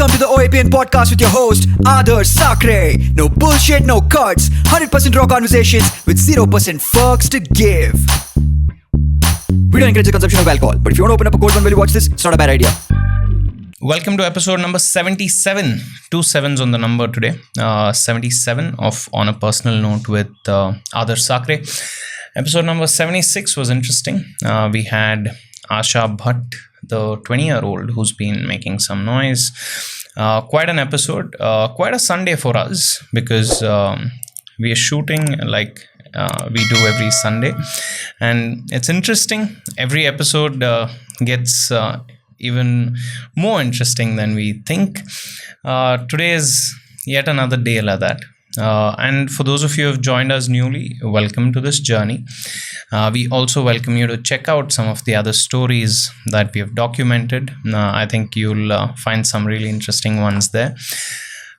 Welcome to the OAPN Podcast with your host, Adarsh Sakare. No bullshit, no cuts. 100% raw conversations with 0% fucks to give. We don't encourage the consumption of alcohol, but if you want to open up a cold one while you watch this, it's not a bad idea. Welcome to episode number 77. 2 sevens on the number today. 77 of On a Personal Note with Adarsh Sakare. Episode number 76 was interesting. We had Sangeetha Bhat, the 20-year-old who's been making some noise. Quite an episode, quite a Sunday for us because we are shooting like we do every Sunday. And it's interesting. Every episode gets even more interesting than we think. Today is yet another day like that. And for those of you who have joined us newly, welcome to this journey. We also welcome you to check out some of the other stories that we have documented. I think you'll find some really interesting ones there.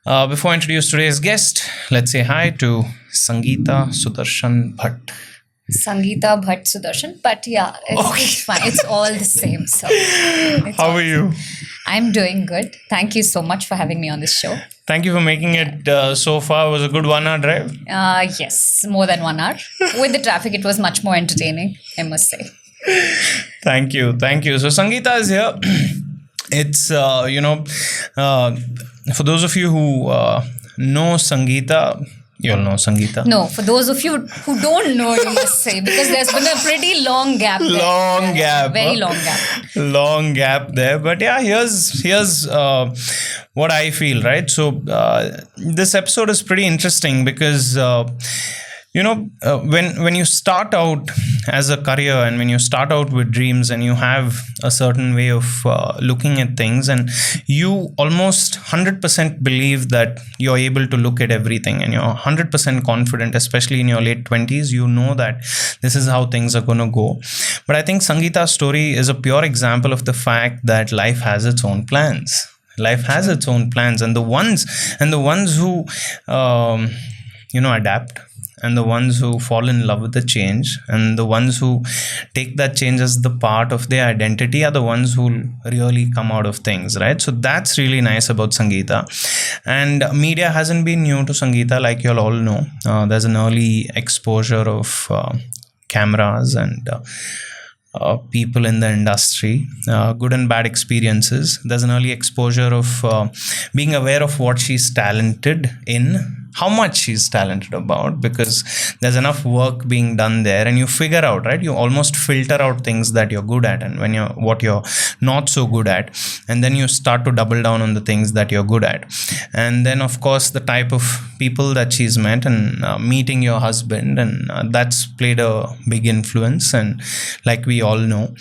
Before I introduce today's guest, let's say hi to Sangeetha Sudarshan Bhat. Sangeetha Bhat Sudarshan, but yeah, it's fine. It's all the same. So, how are you? I'm doing good. Thank you so much for having me on this show. Thank you for making it so far. It was a good 1 hour drive. Yes, more than 1 hour. With the traffic, it was much more entertaining, I must say. Thank you. So Sangeetha is here. It's, for those of you who know Sangeetha, you'll know Sangeetha. No, for those of you who don't know, you must say, because there's been a pretty long gap there. Very long gap. Long gap there. But yeah, here's what I feel, right? So this episode is pretty interesting because when you start out as a career and when you start out with dreams and you have a certain way of looking at things and you almost 100% believe that you're able to look at everything and you're 100% confident, especially in your late 20s, you know that this is how things are going to go. But I think Sangeetha's story is a pure example of the fact that life has its own plans. Life has its own plans, and the ones who adapt, and the ones who fall in love with the change, and the ones who take that change as the part of their identity are the ones who really come out of things, right? So that's really nice about Sangeetha. And media hasn't been new to Sangeetha, like you'll all know. There's an early exposure of cameras and people in the industry, good and bad experiences. There's an early exposure of being aware of what she's talented in, how much she's talented about, because there's enough work being done there, and you figure out, right? You almost filter out things that you're good at and what you're not so good at, and then you start to double down on the things that you're good at. And then of course the type of people that she's met and meeting your husband, and that's played a big influence. And like we all know,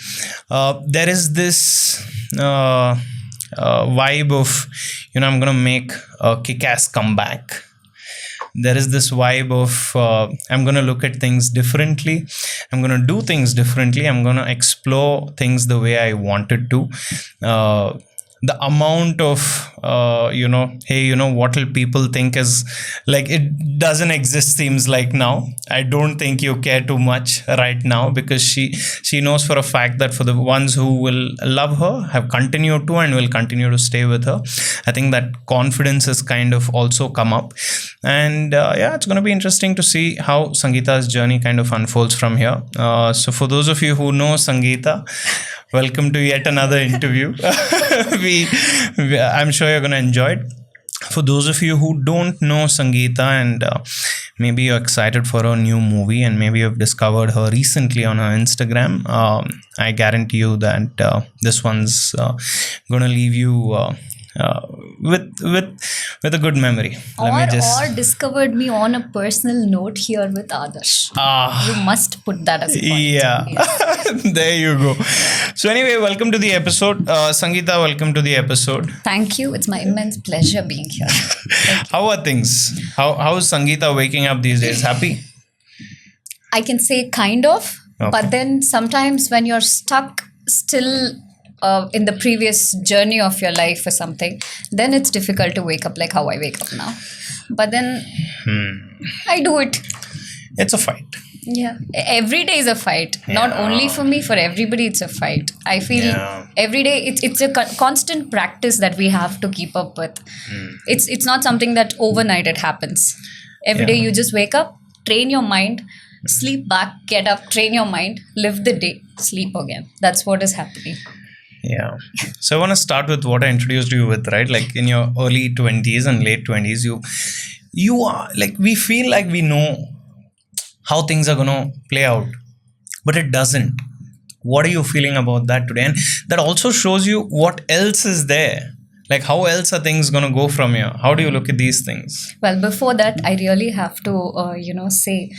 there is this vibe of I'm gonna make a kick-ass comeback. There is this vibe of I'm going to look at things differently. I'm going to do things differently. I'm going to explore things the way I wanted to. The amount of, what will people think is like, it doesn't exist seems like now. I don't think you care too much right now, because she knows for a fact that for the ones who will love her, have continued to and will continue to stay with her, I think that confidence has kind of also come up. And it's going to be interesting to see how Sangeetha's journey kind of unfolds from here. So for those of you who know Sangeetha, welcome to yet another interview. I'm sure you're going to enjoy it. For those of you who don't know Sangeetha and maybe you're excited for her new movie and maybe you've discovered her recently on her Instagram, I guarantee you that this one's going to leave you with a good memory. Or discovered me on a personal note here with Adarsh. You must put that as a point. Yeah. Yes. There you go. So anyway, welcome to the episode. Sangeetha, welcome to the episode. Thank you. It's my immense pleasure being here. How are things? How is Sangeetha waking up these days? Happy? I can say kind of. Okay. But then sometimes when you're stuck still in the previous journey of your life or something, then it's difficult to wake up like how I wake up now. But then I do it. It's a fight. Yeah, every day is a fight. Not only for me, for everybody, it's a fight. I feel every day it's a constant practice that we have to keep up with. It's not something that overnight it happens. Every day you just wake up, train your mind, sleep back, get up, train your mind, live the day, sleep again. That's what is happening. Yeah. So I want to start with what I introduced you with, right? Like in your early 20s and late 20s, you are like, we feel like we know how things are going to play out, but it doesn't. What are you feeling about that today? And that also shows you what else is there. Like, how else are things going to go from here? How do you look at these things? Well, before that, I really have to, say,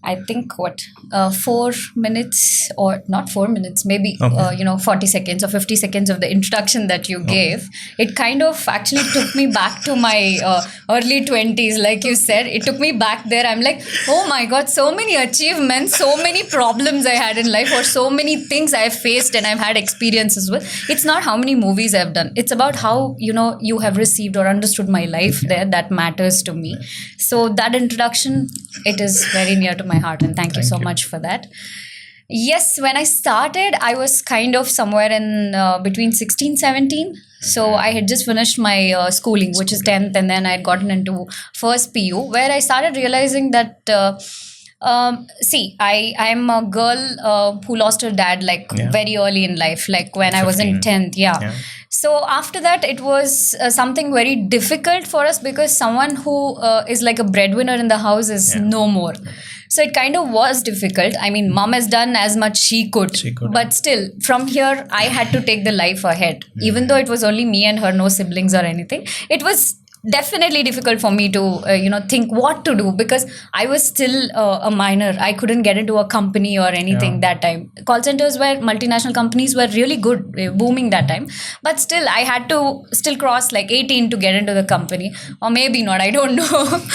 I think 4 minutes or not 4 minutes, maybe, 40 seconds or 50 seconds of the introduction that you gave. It kind of actually took me back to my early 20s. Like you said, it took me back there. I'm like, oh my God, so many achievements, so many problems I had in life, or so many things I've faced and I've had experiences with. It's not how many movies I've done. It's about how, you have received or understood my life there. That matters to me. So that introduction, it is very near to my heart, and thank you so much for that. Yes, when I started, I was kind of somewhere in between 16, 17. So I had just finished my schooling, which is 10th, and then I had gotten into first PU, where I started realizing that I'm a girl who lost her dad very early in life, like when 15. I was in 10th. Yeah. So after that, it was something very difficult for us, because someone who is like a breadwinner in the house is no more. So it kind of was difficult. I mean, mom has done as much she could. But still, from here, I had to take the life ahead. Even though it was only me and her, no siblings or anything. It was definitely difficult for me to think what to do, because I was still a minor. I couldn't get into a company or anything that time. Call centers were, multinational companies were really good, booming that time, but still I had to still cross like 18 to get into the company, or maybe not, I don't know.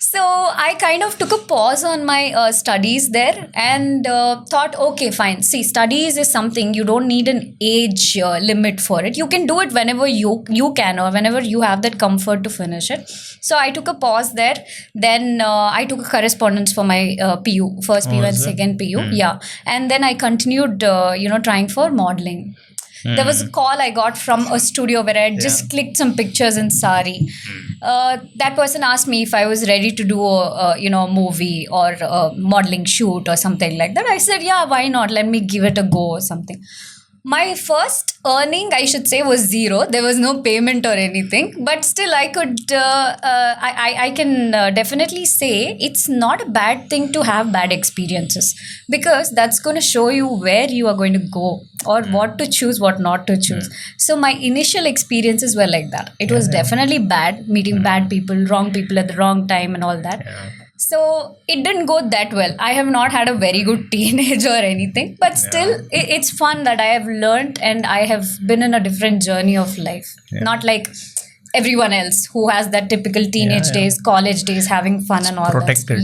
So I kind of took a pause on my studies there, and thought, okay, fine. See, studies is something, you don't need an age limit for it. You can do it whenever you can, or whenever you have that comfort to finish it. So I took a pause there. Then I took a correspondence for my PU, first PU and second PU. Yeah. And then I continued, trying for modeling. There was a call I got from a studio where I just clicked some pictures in sari. That person asked me if I was ready to do a movie or a modeling shoot or something like that. I said, yeah, why not? Let me give it a go or something. My first earning, I should say, was zero. There was no payment or anything, but still I could, I can definitely say it's not a bad thing to have bad experiences, because that's going to show you where you are going to go, or what to choose, what not to choose. So my initial experiences were like that. It was definitely bad, meeting bad people, wrong people at the wrong time and all that. So it didn't go that well. I have not had a very good teenage or anything, but still it's fun that I have learned, and I have been in a different journey of life. Not like everyone else who has that typical teenage days, college days, having fun and all protected. that.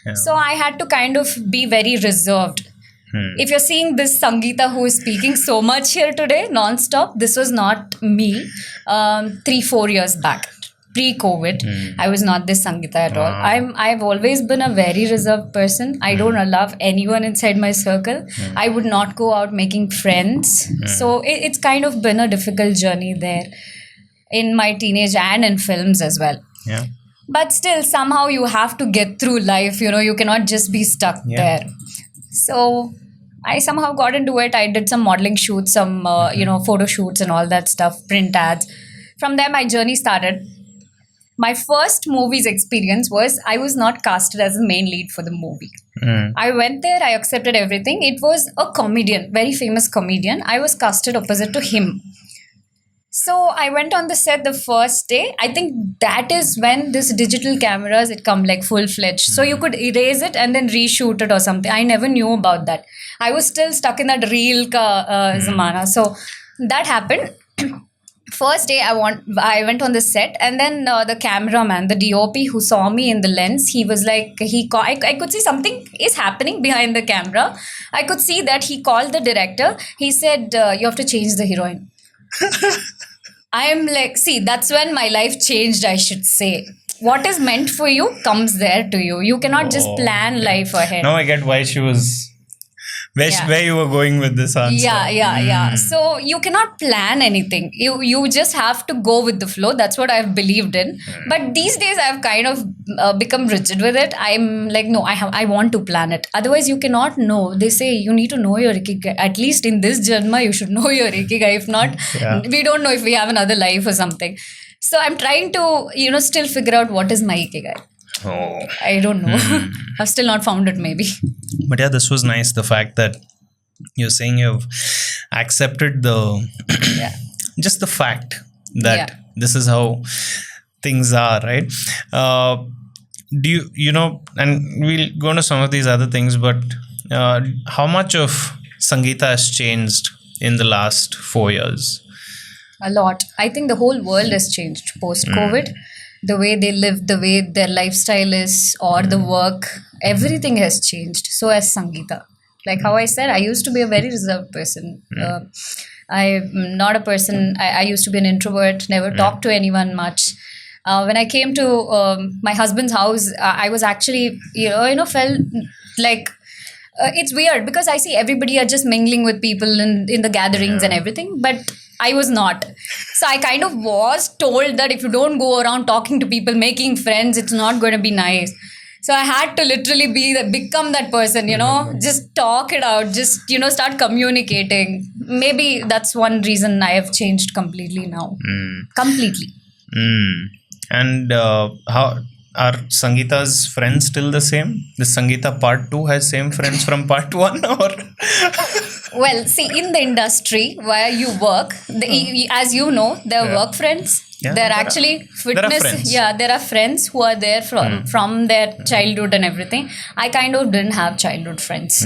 Yeah. So I had to kind of be very reserved. If you're seeing this Sangeetha who is speaking so much here today, non-stop, this was not me 3-4 years back. Pre-COVID, I was not this Sangeetha at all. I've always been a very reserved person. I don't allow anyone inside my circle. I would not go out making friends. So it's kind of been a difficult journey there in my teenage and in films as well. Yeah. But still, somehow you have to get through life. You cannot just be stuck there. So I somehow got into it. I did some modeling shoots, some photo shoots and all that stuff, print ads. From there, my journey started. My first movies experience was, I was not casted as the main lead for the movie. I went there, I accepted everything. It was a comedian, very famous comedian. I was casted opposite to him. So I went on the set the first day. I think that is when this digital cameras, it come like full-fledged. So you could erase it and then reshoot it or something. I never knew about that. I was still stuck in that reel ka zamana. So that happened. First day I went on the set, and then the cameraman, the DOP who saw me in the lens, he was like, I could see something is happening behind the camera. I could see that. He called the director. He said, you have to change the heroine. I am like, see, that's when my life changed, I should say. what is meant for you comes there to you. You cannot just plan life ahead. Now I get why she was. Where you were going with this answer. Yeah. So you cannot plan anything. You just have to go with the flow. That's what I've believed in. But these days I've kind of become rigid with it. I'm like, no, I want to plan it. Otherwise you cannot know. They say you need to know your ikigai. At least in this janma you should know your ikigai. If not, we don't know if we have another life or something. So I'm trying to, still figure out what is my ikigai. Oh. I don't know. I've still not found it maybe. But yeah, this was nice. The fact that you're saying you've accepted just the fact that this is how things are, right? Do and we'll go into some of these other things, but how much of Sangeetha has changed in the last 4 years? A lot. I think the whole world has changed post-COVID. The way they live, the way their lifestyle is, or the work, everything has changed. So has Sangeetha. Like how I said, I used to be a very reserved person. I'm not a person, I used to be an introvert, never talked to anyone much. When I came to my husband's house, I was actually, felt like, it's weird because I see everybody are just mingling with people in the gatherings and everything, but I was not. So I kind of was told that if you don't go around talking to people, making friends, it's not going to be nice. So I had to literally become that person, just talk it out, just, start communicating. Maybe that's one reason I have changed completely now. Completely. And how are Sangeetha's friends still the same? The Sangeetha part 2 has same friends from part 1 or? Well, see, in the industry where you work, as you know, there are work friends. Yeah, they're actually fitness. There are friends who are there from their childhood and everything. I kind of didn't have childhood friends.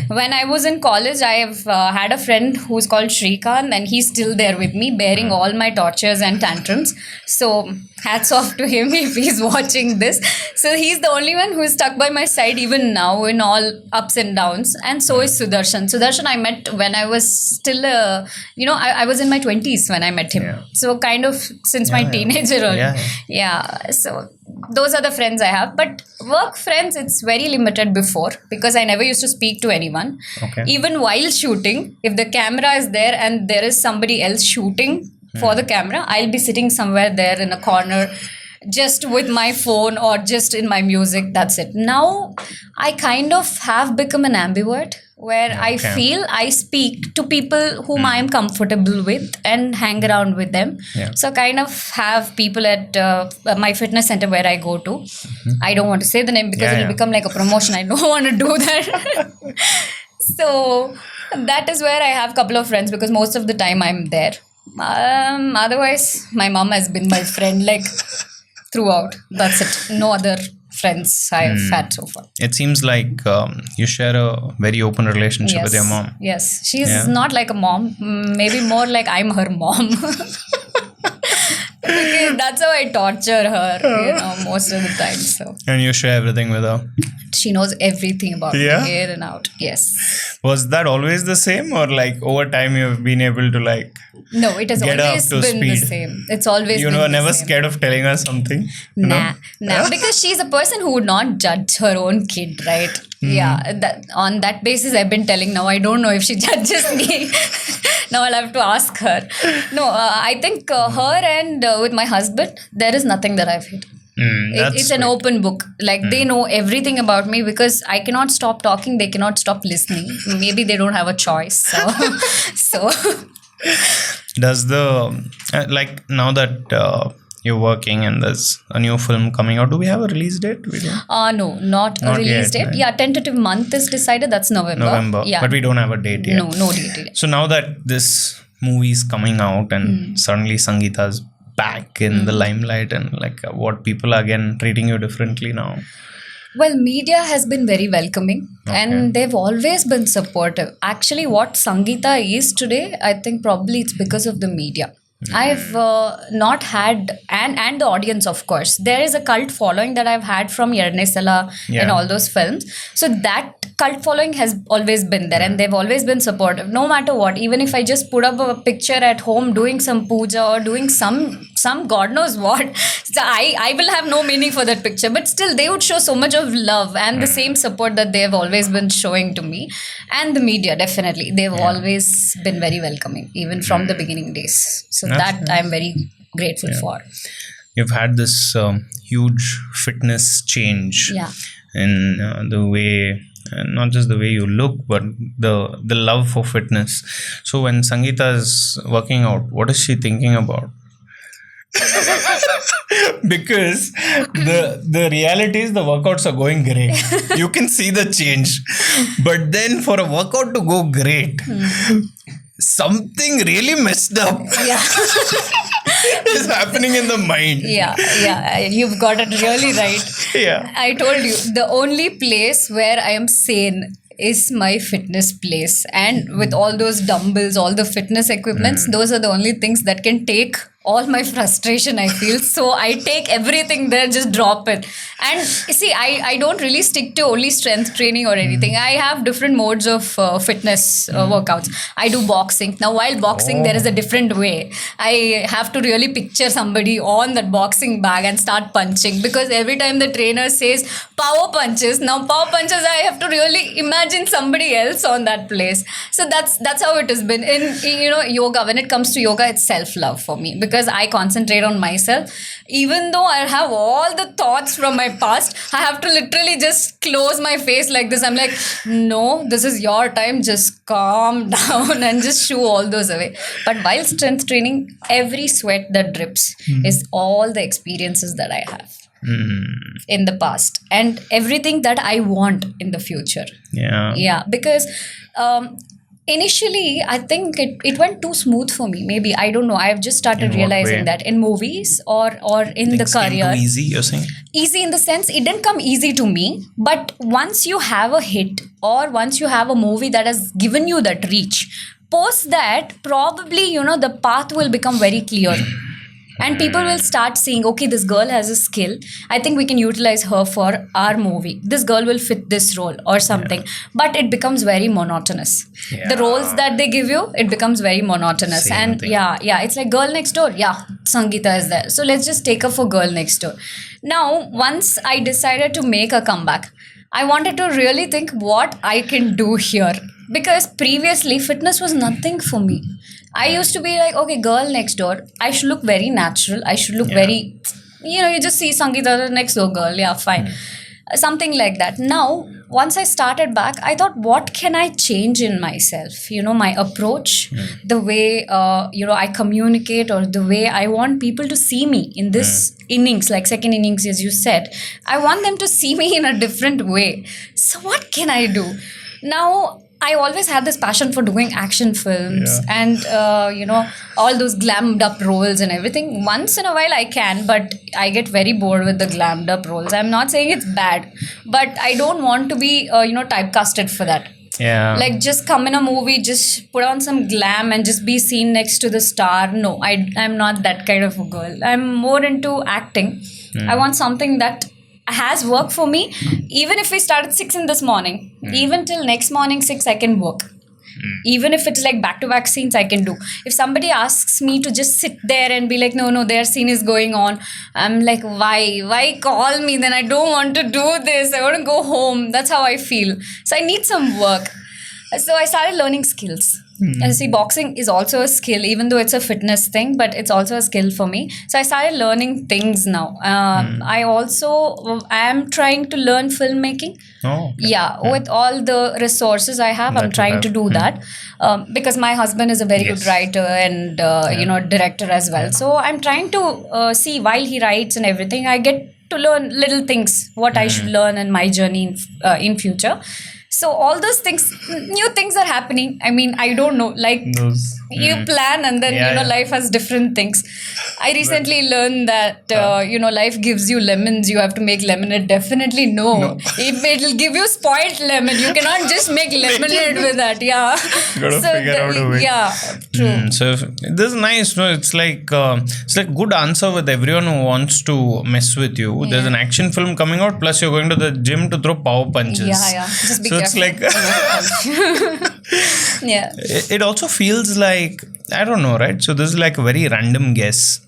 When I was in college, I have had a friend who's called Shrikant, and he's still there with me, bearing all my tortures and tantrums. So hats off to him if he's watching this. So he's the only one who's stuck by my side even now in all ups and downs. And so is Sudarshan. Sudarshan I met when I was still, I was in my 20s when I met him. So kind of since my teenager. So those are the friends I have. But work friends, it's very limited before because I never used to speak to anyone. Even while shooting, if the camera is there and there is somebody else shooting for the camera, I'll be sitting somewhere there in a corner just with my phone or just in my music. That's it. Now I kind of have become an ambivert where I feel I speak to people whom I am comfortable with and hang around with them. So kind of have people at my fitness center where I go to. I don't want to say the name because it will become like a promotion. I don't want to do that. So that is where I have a couple of friends because most of the time I'm there. Otherwise, my mom has been my friend like throughout. That's it. No other friends I've had so far. It seems like you share a very open relationship with your mom. Yes. She's not like a mom. Maybe more like I'm her mom. Because that's how I torture her, most of the time. So. And you share everything with her? She knows everything about me, in and out. Yes. Was that always the same, or like over time you've been able to like? No, it has always been the same. It's always been the same. You were never scared of telling her something? Nah. Because she's a person who would not judge her own kid, right? On that basis, I've been telling. Now I don't know if she judges me. Now I'll have to ask her. No, I think her and with my husband, there is nothing that I've hid. It's an open book. Like they know everything about me because I cannot stop talking. They cannot stop listening. Maybe they don't have a choice. So. Does the now that you're working and there's a new film coming out, do we have a release date? No, not a release date. Right? Tentative month is decided. That's November. But we don't have a date yet. No date yet. So now that this movie is coming out and suddenly Sangeetha's back in the limelight, and like what people are again treating you differently now? Well, media has been very welcoming and they've always been supportive. Actually, what Sangeetha is today, I think probably it's because of the media. I've not had, and the audience, of course. There is a cult following that I've had from Yernesala and all those films. So that cult following has always been there and they've always been supportive. No matter what, even if I just put up a picture at home doing some puja or doing some some God knows what. So I will have no meaning for that picture, but still they would show so much of love and the same support that they have always been showing to me. And the media, definitely, they've always been very welcoming, even from the beginning days. So that I'm very grateful for. You've had this huge fitness change in the way, not just the way you look, but the love for fitness. So when Sangeetha is working out, what is she thinking about? Because the reality is the workouts are going great. You can see the change. But then for a workout to go great, something really messed up is happening in the mind. You've got it really right. I told you, the only place where I am sane is my fitness place, and with all those dumbbells, all the fitness equipments, those are the only things that can take all my frustration, I feel. So I take everything there, just drop it. And see, I don't really stick to only strength training or anything. I have different modes of fitness workouts. I do boxing. Now, while boxing, there is a different way. I have to really picture somebody on that boxing bag and start punching, because every time the trainer says power punches, now power punches, I have to really imagine somebody else on that place. So that's how it has been. In yoga, when it comes to yoga, it's self-love for me, because I concentrate on myself. Even though I have all the thoughts from my past, I have to literally just close my face like this. I'm like, no, this is your time. Just calm down and just shoo all those away. But while strength training, every sweat that drips is all the experiences that I have in the past and everything that I want in the future. Yeah, because initially, I think it went too smooth for me. Maybe, I don't know. I've just started realizing that in movies or in the career. Too easy, you're saying? Easy in the sense, it didn't come easy to me. But once you have a hit or once you have a movie that has given you that reach, post that, probably, the path will become very clear. And people will start seeing, okay, this girl has a skill. I think we can utilize her for our movie. This girl will fit this role or something. But it becomes very monotonous. The roles that they give you, it becomes very monotonous. Same thing. It's like Girl Next Door. Yeah, Sangeetha is there. So let's just take her for Girl Next Door. Now, once I decided to make a comeback, I wanted to really think what I can do here. Because previously, fitness was nothing for me. I used to be like, okay, Girl Next Door, I should look very natural. I should look very, you just see Sangeetha next door girl. Yeah, fine. Something like that. Now, once I started back, I thought, what can I change in myself? My approach, the way, I communicate, or the way I want people to see me in this innings, like second innings, as you said. I want them to see me in a different way. So what can I do? Now, I always had this passion for doing action films and, all those glammed up roles and everything. Once in a while I can, but I get very bored with the glammed up roles. I'm not saying it's bad, but I don't want to be, typecasted for that. Yeah. Like, just come in a movie, just put on some glam and just be seen next to the star. No, I'm not that kind of a girl. I'm more into acting. I want something that has worked for me. Even if we start at 6 in this morning, even till next morning 6, I can work. Even if it's like back-to-back scenes, I can do. If somebody asks me to just sit there and be like, no, their scene is going on, I'm like, why call me? Then I don't want to do this. I want to go home. That's how I feel. So I need some work. So I started learning skills. And see, boxing is also a skill, even though it's a fitness thing, but it's also a skill for me. So I started learning things now. I am trying to learn filmmaking. With all the resources I have, I'm trying to do that. Because my husband is a very good writer and, director as well. So I'm trying to see, while he writes and everything, I get to learn little things, what I should learn in my journey in future. So all those things, new things are happening. I mean, I don't know, like you plan and then, life has different things. I recently learned that, life gives you lemons. You have to make lemonade. Definitely no. It'll give you spoiled lemon. You cannot just make lemonade with that. Yeah. Gotta figure out a way. Yeah, true. So this is nice. No, it's like good answer with everyone who wants to mess with you. Yeah. There's an action film coming out, plus you're going to the gym to throw power punches. Yeah. Just be so careful. It's like yeah. It also feels like I don't know, right? So this is like a very random guess.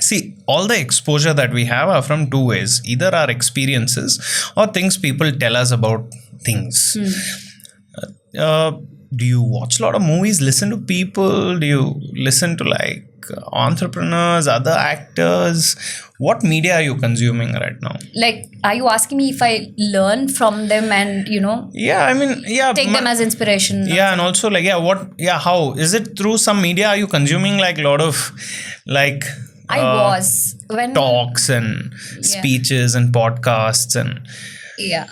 See, all the exposure that we have are from two ways. Either our experiences or things people tell us about things. Do you watch a lot of movies, listen to people? Do you listen to like entrepreneurs, other actors? What media are you consuming right now? Like, are you asking me if I learn from them and, take them as inspiration? Yeah, and also like, how? Is it through some media? Are you consuming like a lot of like... I was. When talks and speeches and podcasts and... Yeah.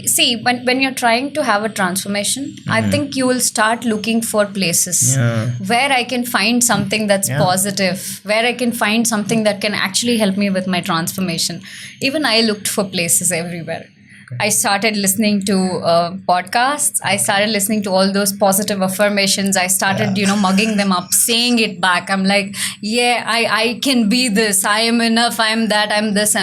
See, when you're trying to have a transformation, I think you will start looking for places where I can find something that's positive, where I can find something that can actually help me with my transformation. Even I looked for places everywhere. I started listening to podcasts. I started listening to all those positive affirmations. I started, mugging them up, saying it back. I'm like, I can be this. I am enough. I'm that. I'm this.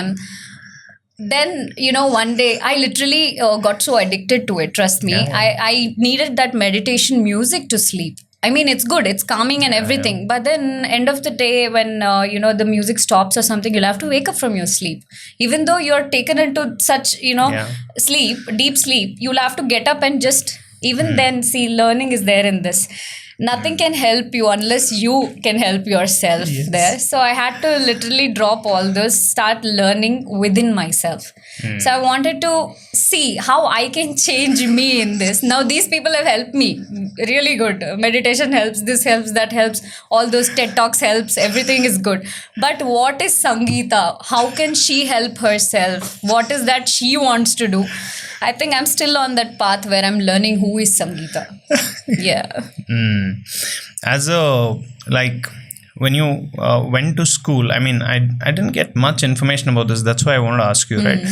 Then, one day I literally got so addicted to it. Trust me. I needed that meditation music to sleep. I mean, it's good. It's calming and everything. But then end of the day when, the music stops or something, you'll have to wake up from your sleep. Even though you're taken into such, sleep, deep sleep, you'll have to get up and just, even then, see, learning is there in this. Nothing can help you unless you can help yourself there. So I had to literally drop all those, start learning within myself. So I wanted to see how I can change me in this. Now these people have helped me really good. Meditation helps, this helps, that helps. All those TED Talks helps. Everything is good. But what is Sangeetha? How can she help herself? What is that she wants to do? I think I'm still on that path where I'm learning who is Sangeetha. As a, like, when you went to school, I mean, I didn't get much information about this. That's why I wanted to ask you, right?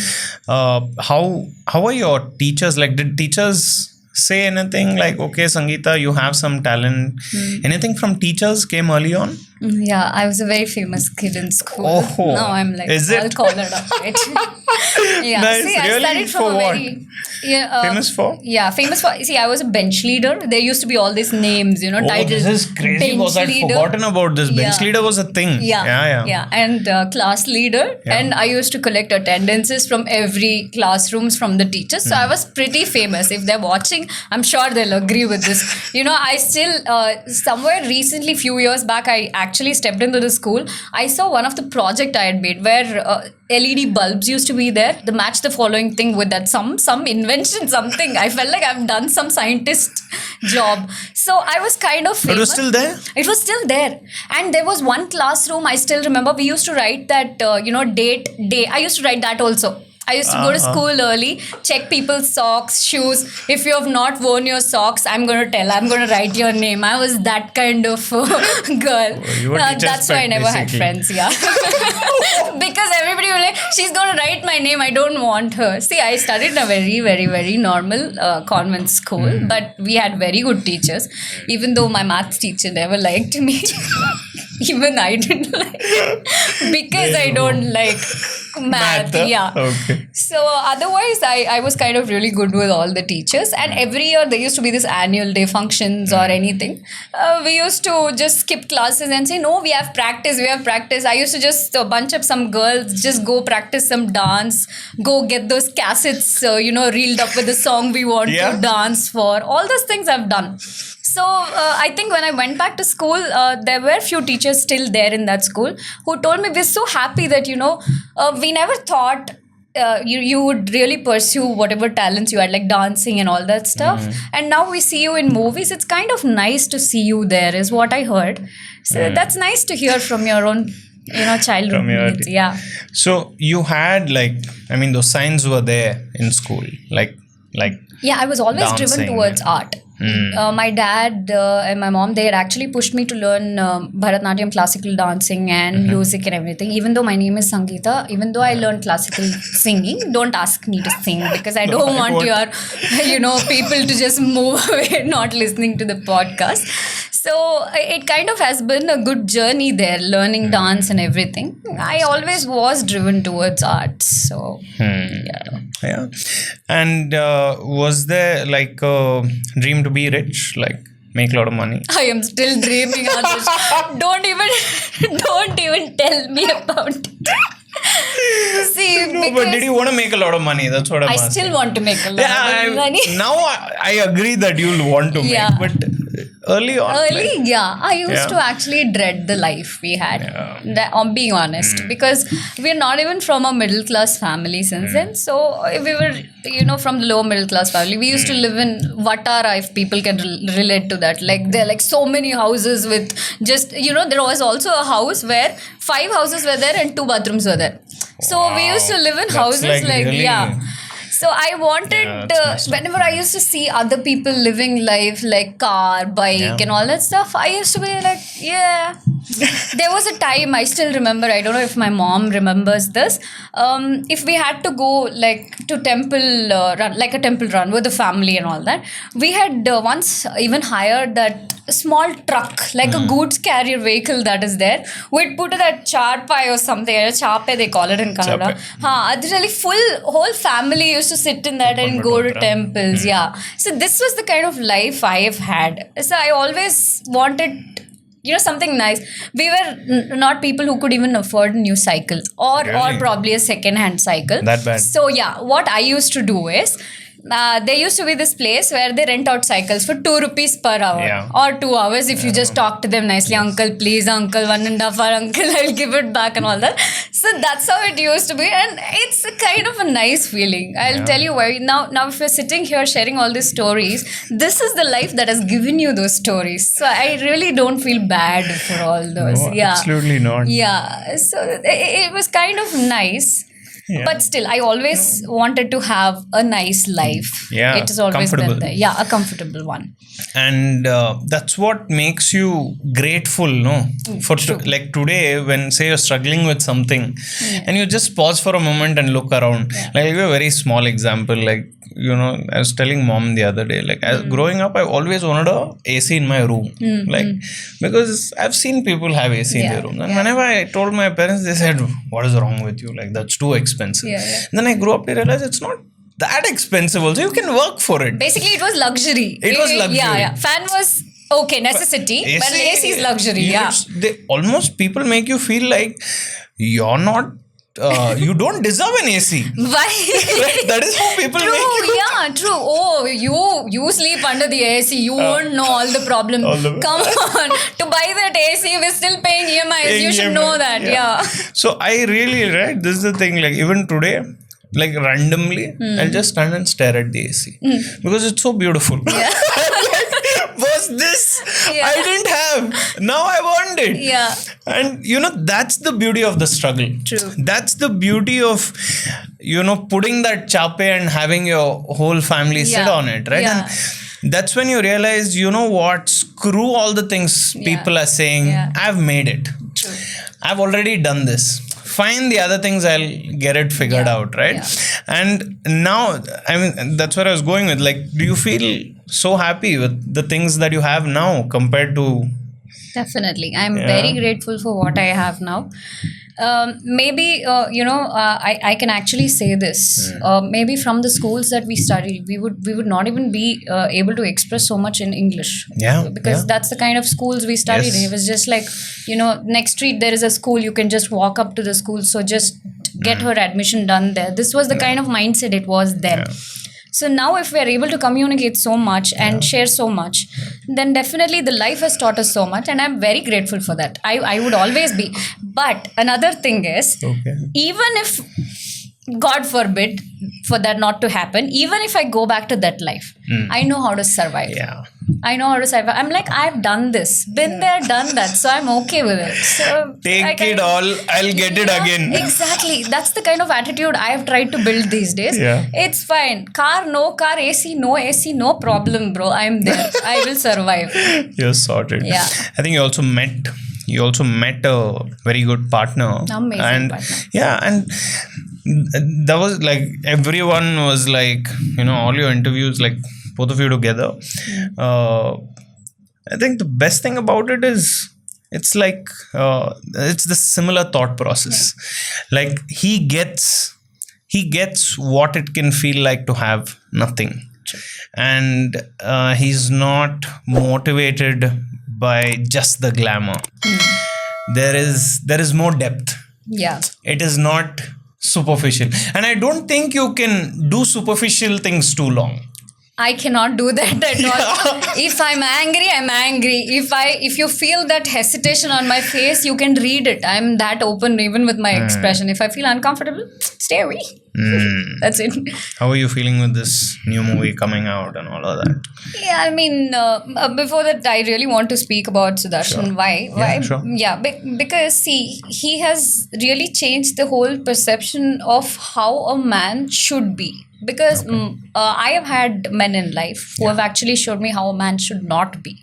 How are your teachers? Like, did teachers say anything like, okay, Sangeetha, you have some talent? Anything from teachers came early on? Yeah, I was a very famous kid in school. Oh, now I'm like all collared up, right? Nice. See, really? I studied for from what? famous for? Yeah, famous for. See, I was a bench leader. There used to be all these names, titles. This is crazy. Was I forgotten about this? Bench leader was a thing. Yeah. And class leader. Yeah. And I used to collect attendances from every classrooms from the teachers. So I was pretty famous. If they're watching, I'm sure they'll agree with this. I still somewhere recently, few years back, I actually stepped into the school. I saw one of the project I had made where LED bulbs used to be there. The match the following thing with that some invention, something. I felt like I've done some scientist job. So I was kind of famous. It was still there? It was still there. And there was one classroom I still remember. We used to write that, date, day. I used to write that also. I used to go to school early, check people's socks, shoes. If you have not worn your socks, I'm going to write your name. I was that kind of girl. That's why I never had friends, because everybody was like, she's going to write my name. I don't want her. See, I studied in a very, very, very normal convent school, but we had very good teachers. Even though my maths teacher never liked me. Even I didn't like because I don't like math. Yeah. Okay. So otherwise, I was kind of really good with all the teachers. And every year there used to be this annual day functions or anything. We used to just skip classes and say, no, we have practice. I used to just bunch up some girls, just go practice some dance, go get those cassettes, reeled up with the song we want to dance for. All those things I've done. So I think when I went back to school, there were few teachers still there in that school who told me, we're so happy that, we never thought you would really pursue whatever talents you had, like dancing and all that stuff. And now we see you in movies. It's kind of nice to see you there, is what I heard. So that's nice to hear from your own, childhood mates. Yeah. So you had those signs were there in school, like. Yeah, I was always dancing driven towards art. My dad and my mom, they had actually pushed me to learn Bharatanatyam, classical dancing and music and everything. Even though my name is Sangeetha, even though I learned classical singing, don't ask me to sing because I don't want your, people to just move away not listening to the podcast. So it kind of has been a good journey there, learning dance and everything. I always was driven towards art. So, yeah. And was there like a dream to be rich? Like make a lot of money? I am still dreaming, Adarsh. Don't even tell me about it. See, No, but did you want to make a lot of money? That's what I'm I asking. still want to make a lot of money. Now I agree that you'll want to Yeah. make, but early on. I used Yeah. to actually dread the life we had. Yeah. I'm being honest, because we're not even from a middle class family since then. So we were, from the lower middle class family. We used to live in Vatara, if people can relate to that. Like there are like so many houses with just, there was also a house where 5 houses were there and 2 bathrooms were there. So we used to live in That's houses like really- yeah. So I wanted, whenever I used to see other people living life like car, bike and all that stuff, I used to be like, yeah. There was a time, I still remember, I don't know if my mom remembers this, if we had to go like to temple run, like a temple run with the family and all that, we had once even hired that small truck, like a goods carrier vehicle that is there. We'd put that charpai or something, chape they call it in Kannada. Really whole family used to sit in that and go to temples. Yeah. So this was the kind of life I have had. So I always wanted, something nice. We were not people who could even afford a new cycle or probably a second-hand cycle. That bad. So yeah, what I used to do is, there used to be this place where they rent out cycles for 2 rupees per hour or 2 hours if you just talk to them nicely. Uncle, please, uncle, 1.5 hour, uncle, I'll give it back and all that. So that's how it used to be, and it's a kind of a nice feeling. I'll tell you why. Now if you're sitting here sharing all these stories, this is the life that has given you those stories. So I really don't feel bad for all those. No, absolutely not. Yeah. So it was kind of nice. Yeah. But still, I always wanted to have a nice life. Yeah, it has always comfortable. been there. Yeah, a comfortable one. And that's what makes you grateful, no? For like today, when say you're struggling with something, and you just pause for a moment and look around. Like I'll give a very small example. Like I was telling mom the other day. Like as growing up, I always wanted a AC in my room. Because I've seen people have AC in their room, and whenever I told my parents, they said, "What is wrong with you? Like that's too expensive." Then I grew up to realize it's not that expensive also. You can work for it. Basically, it was luxury. It was luxury. Yeah. Fan was okay, necessity, but AC is luxury. People make you feel like you're not. You don't deserve an AC. Why? Right? That is how people make you. Yeah, true. Oh, you sleep under the AC. You won't know all the problems. Come on. To buy that AC, we're still paying EMIs. You should know that. Yeah. So I really, right? This is the thing. Like even today, like randomly, I'll just stand and stare at the AC because it's so beautiful. Yeah. Was this I didn't have, now I want it. Yeah. And that's the beauty of the struggle. True. That's the beauty of putting that chape and having your whole family sit on it, right? Yeah. And that's when you realize, what, screw all the things people are saying. I've made it. True. I've already done this. Fine, the other things I'll get it figured out, right? And now, that's where I was going with. Like, do you feel so happy with the things that you have now compared to? Definitely, I'm very grateful for what I have now. Maybe I can actually say this. Maybe from the schools that we studied, we would not even be able to express so much in English. Because that's the kind of schools we studied. And it was just like, next street there is a school, you can just walk up to the school, so just get her admission done there. This was the kind of mindset it was then. So now if we are able to communicate so much and share so much, then definitely the life has taught us so much, and I'm very grateful for that. I would always be. But another thing is, even if, God forbid, for that not to happen, even if I go back to that life, I know how to survive. I know how to survive. I'm like, I've done this, been there, done that, so I'm okay with it. So take it all, I'll get it again. Exactly. That's the kind of attitude I have tried to build these days. It's fine. Car, AC, no problem, bro. I'm there. I will survive. You're sorted. I think you also met a very good partner. Amazing partner. And that was like, everyone was like, all your interviews, like both of you together. I think the best thing about it is, it's like, it's the similar thought process. Like he gets what it can feel like to have nothing. And he's not motivated by just the glamour. There is more depth. Yeah. It is not superficial. And I don't think you can do superficial things too long. I cannot do that at all. If I'm angry, I'm angry. If you feel that hesitation on my face, you can read it. I'm that open even with my expression. If I feel uncomfortable, stay away. That's it. How are you feeling with this new movie coming out and all of that? Yeah, I mean, before that, I really want to speak about Sudarshan. Sure. Why? Yeah, sure. Yeah, because see, he has really changed the whole perception of how a man should be. Because I have had men in life who have actually showed me how a man should not be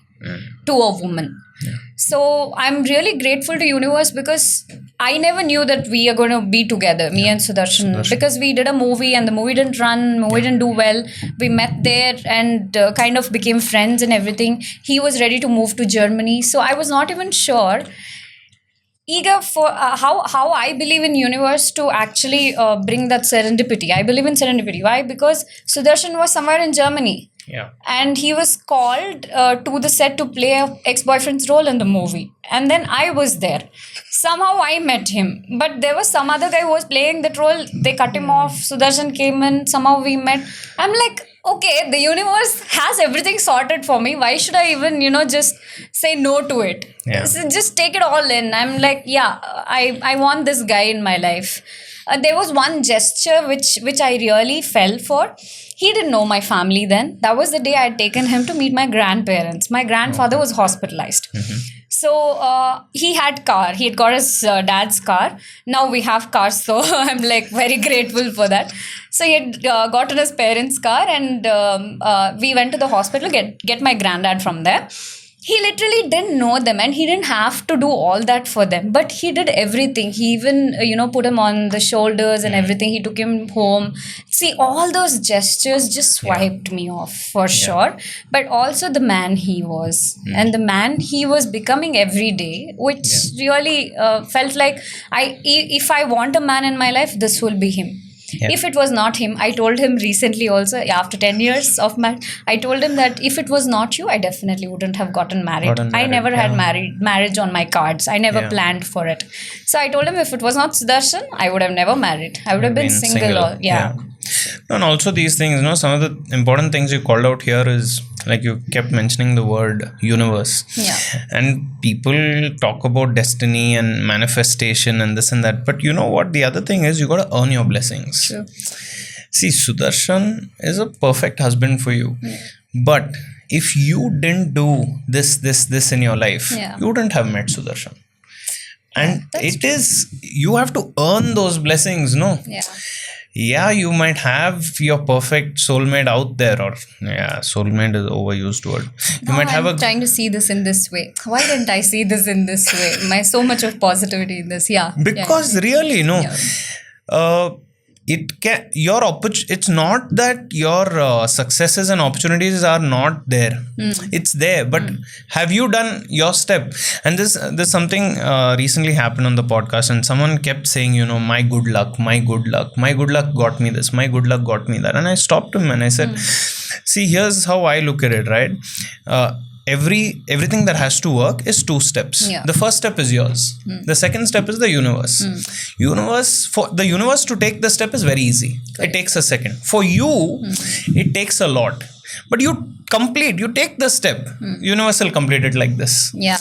to a woman. Yeah. So I'm really grateful to universe because I never knew that we are going to be together, me and Sudarshan, because we did a movie and the movie didn't didn't do well. We met there and kind of became friends and everything. He was ready to move to Germany. So I was not even sure eager for how I believe in universe to actually bring that serendipity. I believe in serendipity. Why? Because Sudarshan was somewhere in Germany. Yeah. And he was called to the set to play a ex-boyfriend's role in the movie. And then I was there. Somehow I met him. But there was some other guy who was playing that role. They cut him off. Sudarshan came in. Somehow we met. I'm like, okay, the universe has everything sorted for me. Why should I even, just say no to it? Yeah. So just take it all in. I'm like, yeah, I want this guy in my life. There was one gesture which I really fell for. He didn't know my family then. That was the day I had taken him to meet my grandparents. My grandfather was hospitalized. So he had car. He had got his dad's car. Now we have cars, so I'm like very grateful for that. So he had gotten his parents' car and we went to the hospital get my granddad from there. He literally didn't know them and he didn't have to do all that for them. But he did everything. He even, put him on the shoulders and everything. He took him home. See, all those gestures just swiped me off for sure. But also the man he was. And the man he was becoming every day, which really felt like if I want a man in my life, this will be him. Yeah. If it was not him, I told him recently also, after 10 years of marriage, I told him that if it was not you, I definitely wouldn't have gotten married. I never had marriage on my cards. I never planned for it. So I told him if it was not Sudarshan, I would have never married. I would have been single. And also these things, some of the important things you called out here is like you kept mentioning the word universe. Yeah. And people talk about destiny and manifestation and this and that. But you know what? The other thing is you got to earn your blessings. Sure. See, Sudarshan is a perfect husband for you. Yeah. But if you didn't do this in your life, you wouldn't have met Sudarshan. And you have to earn those blessings, no? Yeah. Yeah, you might have your perfect soulmate out there, or soulmate is overused word. I'm trying to see this in this way. Why didn't I see this in this way? So much of positivity in this, Because really, it's not that your successes and opportunities are not there. It's there, but have you done your step? And there's something recently happened on the podcast, and someone kept saying, my good luck got me this, my good luck got me that. And I stopped him and I said, see, here's how I look at it, right? Everything that has to work is 2 steps. The first step is yours. The second step is the universe. For the universe to take the step is very easy. Correct. It takes a second. For you, it takes a lot. But you take the step. Universe will complete it like this. Yeah.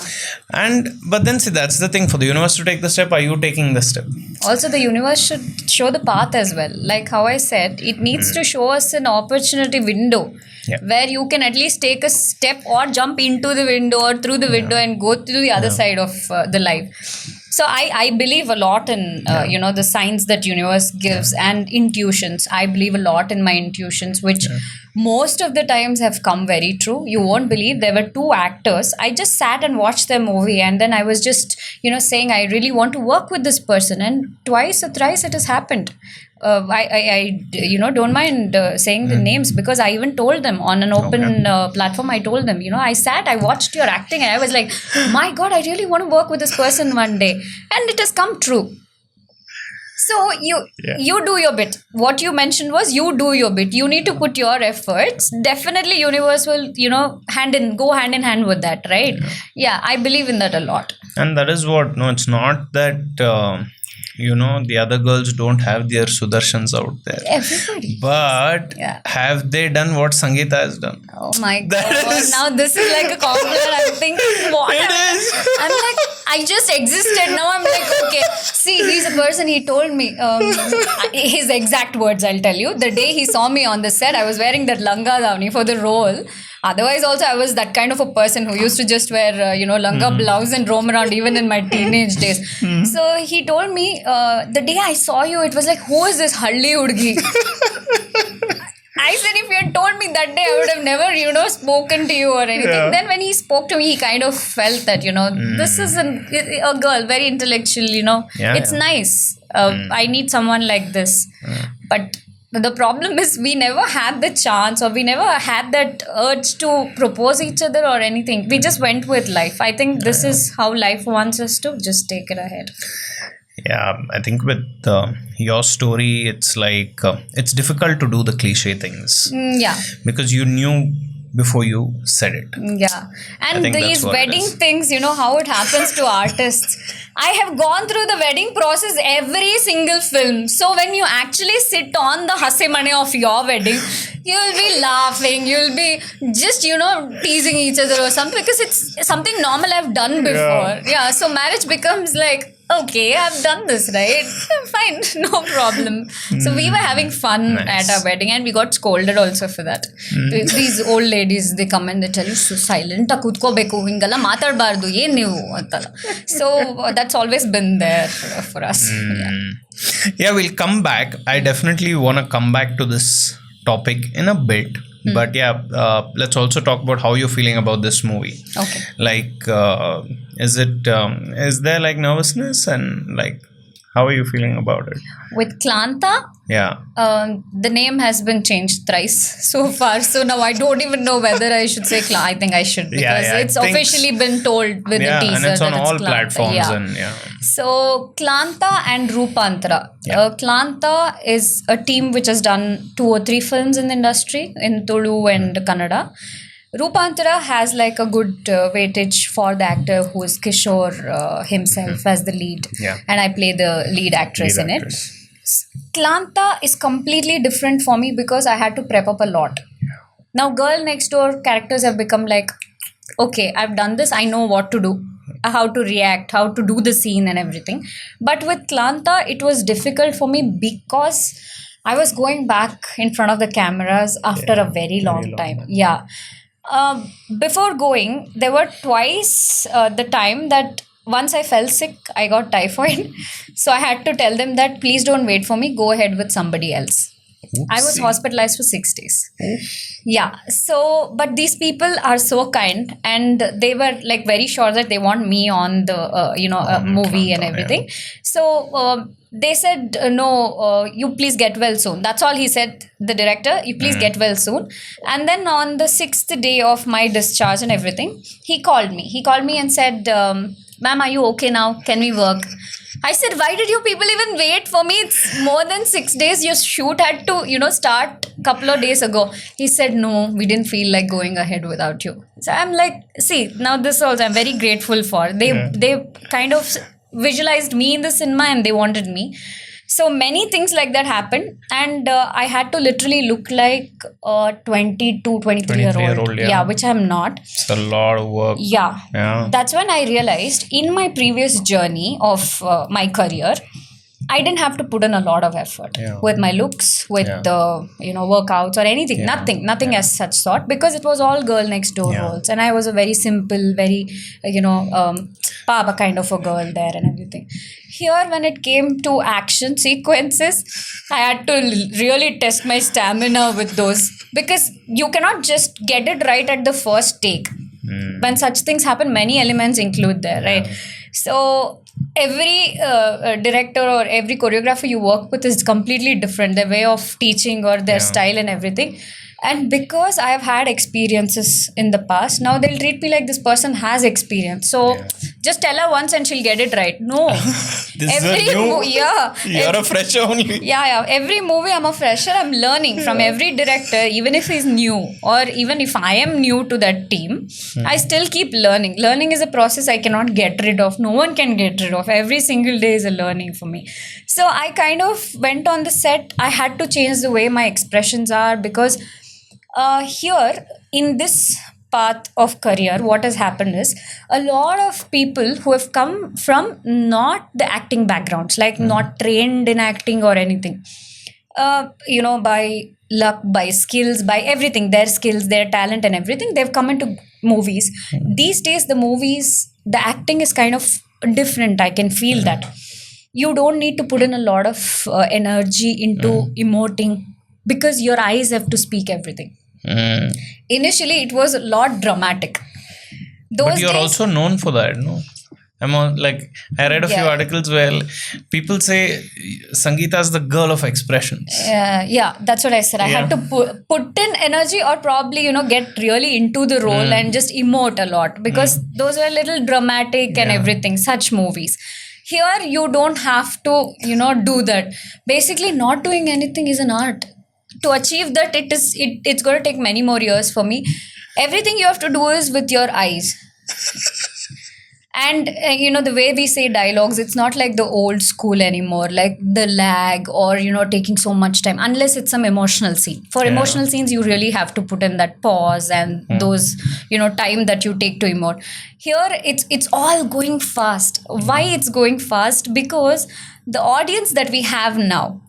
But then see, that's the thing. For the universe to take the step, are you taking the step? Also, the universe should show the path as well. Like how I said, it needs to show us an opportunity window. Yeah. Where you can at least take a step or jump into the window or through the window and go to the other side of the life. So I believe a lot in the signs that universe gives and intuitions. I believe a lot in my intuitions, which most of the times have come very true. You won't believe there were 2 actors. I just sat and watched their movie, and then I was just saying I really want to work with this person, and twice or thrice it has happened. I don't mind saying the names, because I even told them on an open platform. I told them, I watched your acting and I was like, my God, I really want to work with this person one day. And it has come true. So you do your bit. What you mentioned was you do your bit. You need to put your efforts. Definitely universe will, go hand in hand with that, right? Yeah, I believe in that a lot. And that is what, no, it's not that, the other girls don't have their Sudarshans out there. Everybody. But have they done what Sangeetha has done? Oh my God. Now this is like a compliment. I'm thinking, what? I'm like, I just existed. Now I'm like, okay. See, he's a person, he told me, his exact words, I'll tell you. The day he saw me on the set, I was wearing that langa davni for the role. Otherwise, also, I was that kind of a person who used to just wear, langa blouse and roam around even in my teenage days. So he told me, the day I saw you, it was like, who is this Halli Udgi? I said, if you had told me that day, I would have never, spoken to you or anything. Yeah. Then when he spoke to me, he kind of felt that, this is a girl, very intellectual, it's nice. I need someone like this. But the problem is we never had the chance, or we never had that urge to propose each other or anything. We just went with life. I think this is how life wants us to just take it ahead. Yeah, I think with your story, it's like it's difficult to do the cliche things. Yeah. Because you knew before you said it. Yeah. And these wedding things, how it happens to artists. I have gone through the wedding process every single film. So when you actually sit on the hasimane of your wedding, you'll be laughing. You'll be just, teasing each other or something, because it's something normal I've done before. Yeah. So marriage becomes like, okay, I've done this, right? Fine, no problem. So we were having fun at our wedding, and we got scolded also for that. These old ladies, they come and they tell you, silent kutkobeku hingala matadbardu yen neevu antala. So that's always been there for us. Yeah, we'll come back. I definitely want to come back to this topic in a bit. But let's also talk about how you're feeling about this movie. Okay. Like, is there like nervousness, and like, how are you feeling about it? With Klanta, the name has been changed thrice so far. So now I don't even know whether I should say I think I should, because it's officially been told with the teaser. And it's on all Klanta. platforms. So Klanta and Rupantara. Klanta is a team which has done 2 or 3 films in the industry, in Tulu and Kannada. Rupantara has like a good weightage for the actor who is Kishore himself as the lead. Yeah. And I play the lead actress in it. Klanta is completely different for me because I had to prep up a lot. Now, Girl Next Door characters have become like, okay, I've done this, I know what to do, how to react, how to do the scene and everything. But with Klanta, it was difficult for me because I was going back in front of the cameras after a very long time. Yeah. Before going, there were twice the time that once I fell sick, I got typhoid. So I had to tell them that please don't wait for me, go ahead with somebody else. Oopsie. I was hospitalized for 6 days. Yeah. So, but these people are so kind, and they were like very sure that they want me on the, movie and everything. Yeah. So, they said, no, you please get well soon. That's all he said, the director, you please get well soon. And then on the 6th day of my discharge and everything, he called me. He called me and said, ma'am, are you okay now? Can we work? I said, why did you people even wait for me? It's more than 6 days. Your shoot had to, start a couple of days ago. He said, no, we didn't feel like going ahead without you. So I'm like, see, now this also I'm very grateful for. They kind of visualized me in the cinema and they wanted me. So many things like that happened, and I had to literally look like a 22, 23-year-old. Yeah, which I'm not. It's a lot of work. Yeah. That's when I realized in my previous journey of my career, I didn't have to put in a lot of effort with my looks, with the workouts or anything. Nothing as such sort, because it was all Girl Next Door roles, and I was a very simple, very Papa kind of a girl there and everything. Here, when it came to action sequences, I had to really test my stamina with those, because you cannot just get it right at the first take. When such things happen, many elements include there, right? So every director or every choreographer you work with is completely different, their way of teaching or their style and everything. And because I have had experiences in the past, now they'll treat me like this person has experience. So just tell her once and she'll get it right. No. You're a fresher only. Yeah. Every movie I'm a fresher. I'm learning from every director, even if he's new or even if I am new to that team. I still keep learning. Learning is a process I cannot get rid of. No one can get rid of. Every single day is a learning for me. So I kind of went on the set. I had to change the way my expressions are because here in this path of career, what has happened is a lot of people who have come from not the acting backgrounds, like not trained in acting or anything, by luck, by skills, by everything, their skills, their talent and everything, they've come into movies. These days, the acting is kind of different. I can feel that. You don't need to put in a lot of energy into emoting because your eyes have to speak everything. Initially, it was a lot dramatic. But you're also known for that, no? I read a few articles where people say Sangeetha is the girl of expressions. That's what I said. I had to put in energy or probably, get really into the role and just emote a lot because those were a little dramatic and everything, such movies. Here, you don't have to, do that. Basically, not doing anything is an art. To achieve that, it's going to take many more years for me. Everything you have to do is with your eyes. And, the way we say dialogues, it's not like the old school anymore, like the lag or, taking so much time, unless it's some emotional scene. For emotional scenes, you really have to put in that pause and those, time that you take to emote. Here, it's all going fast. Why it's going fast? Because the audience that we have now,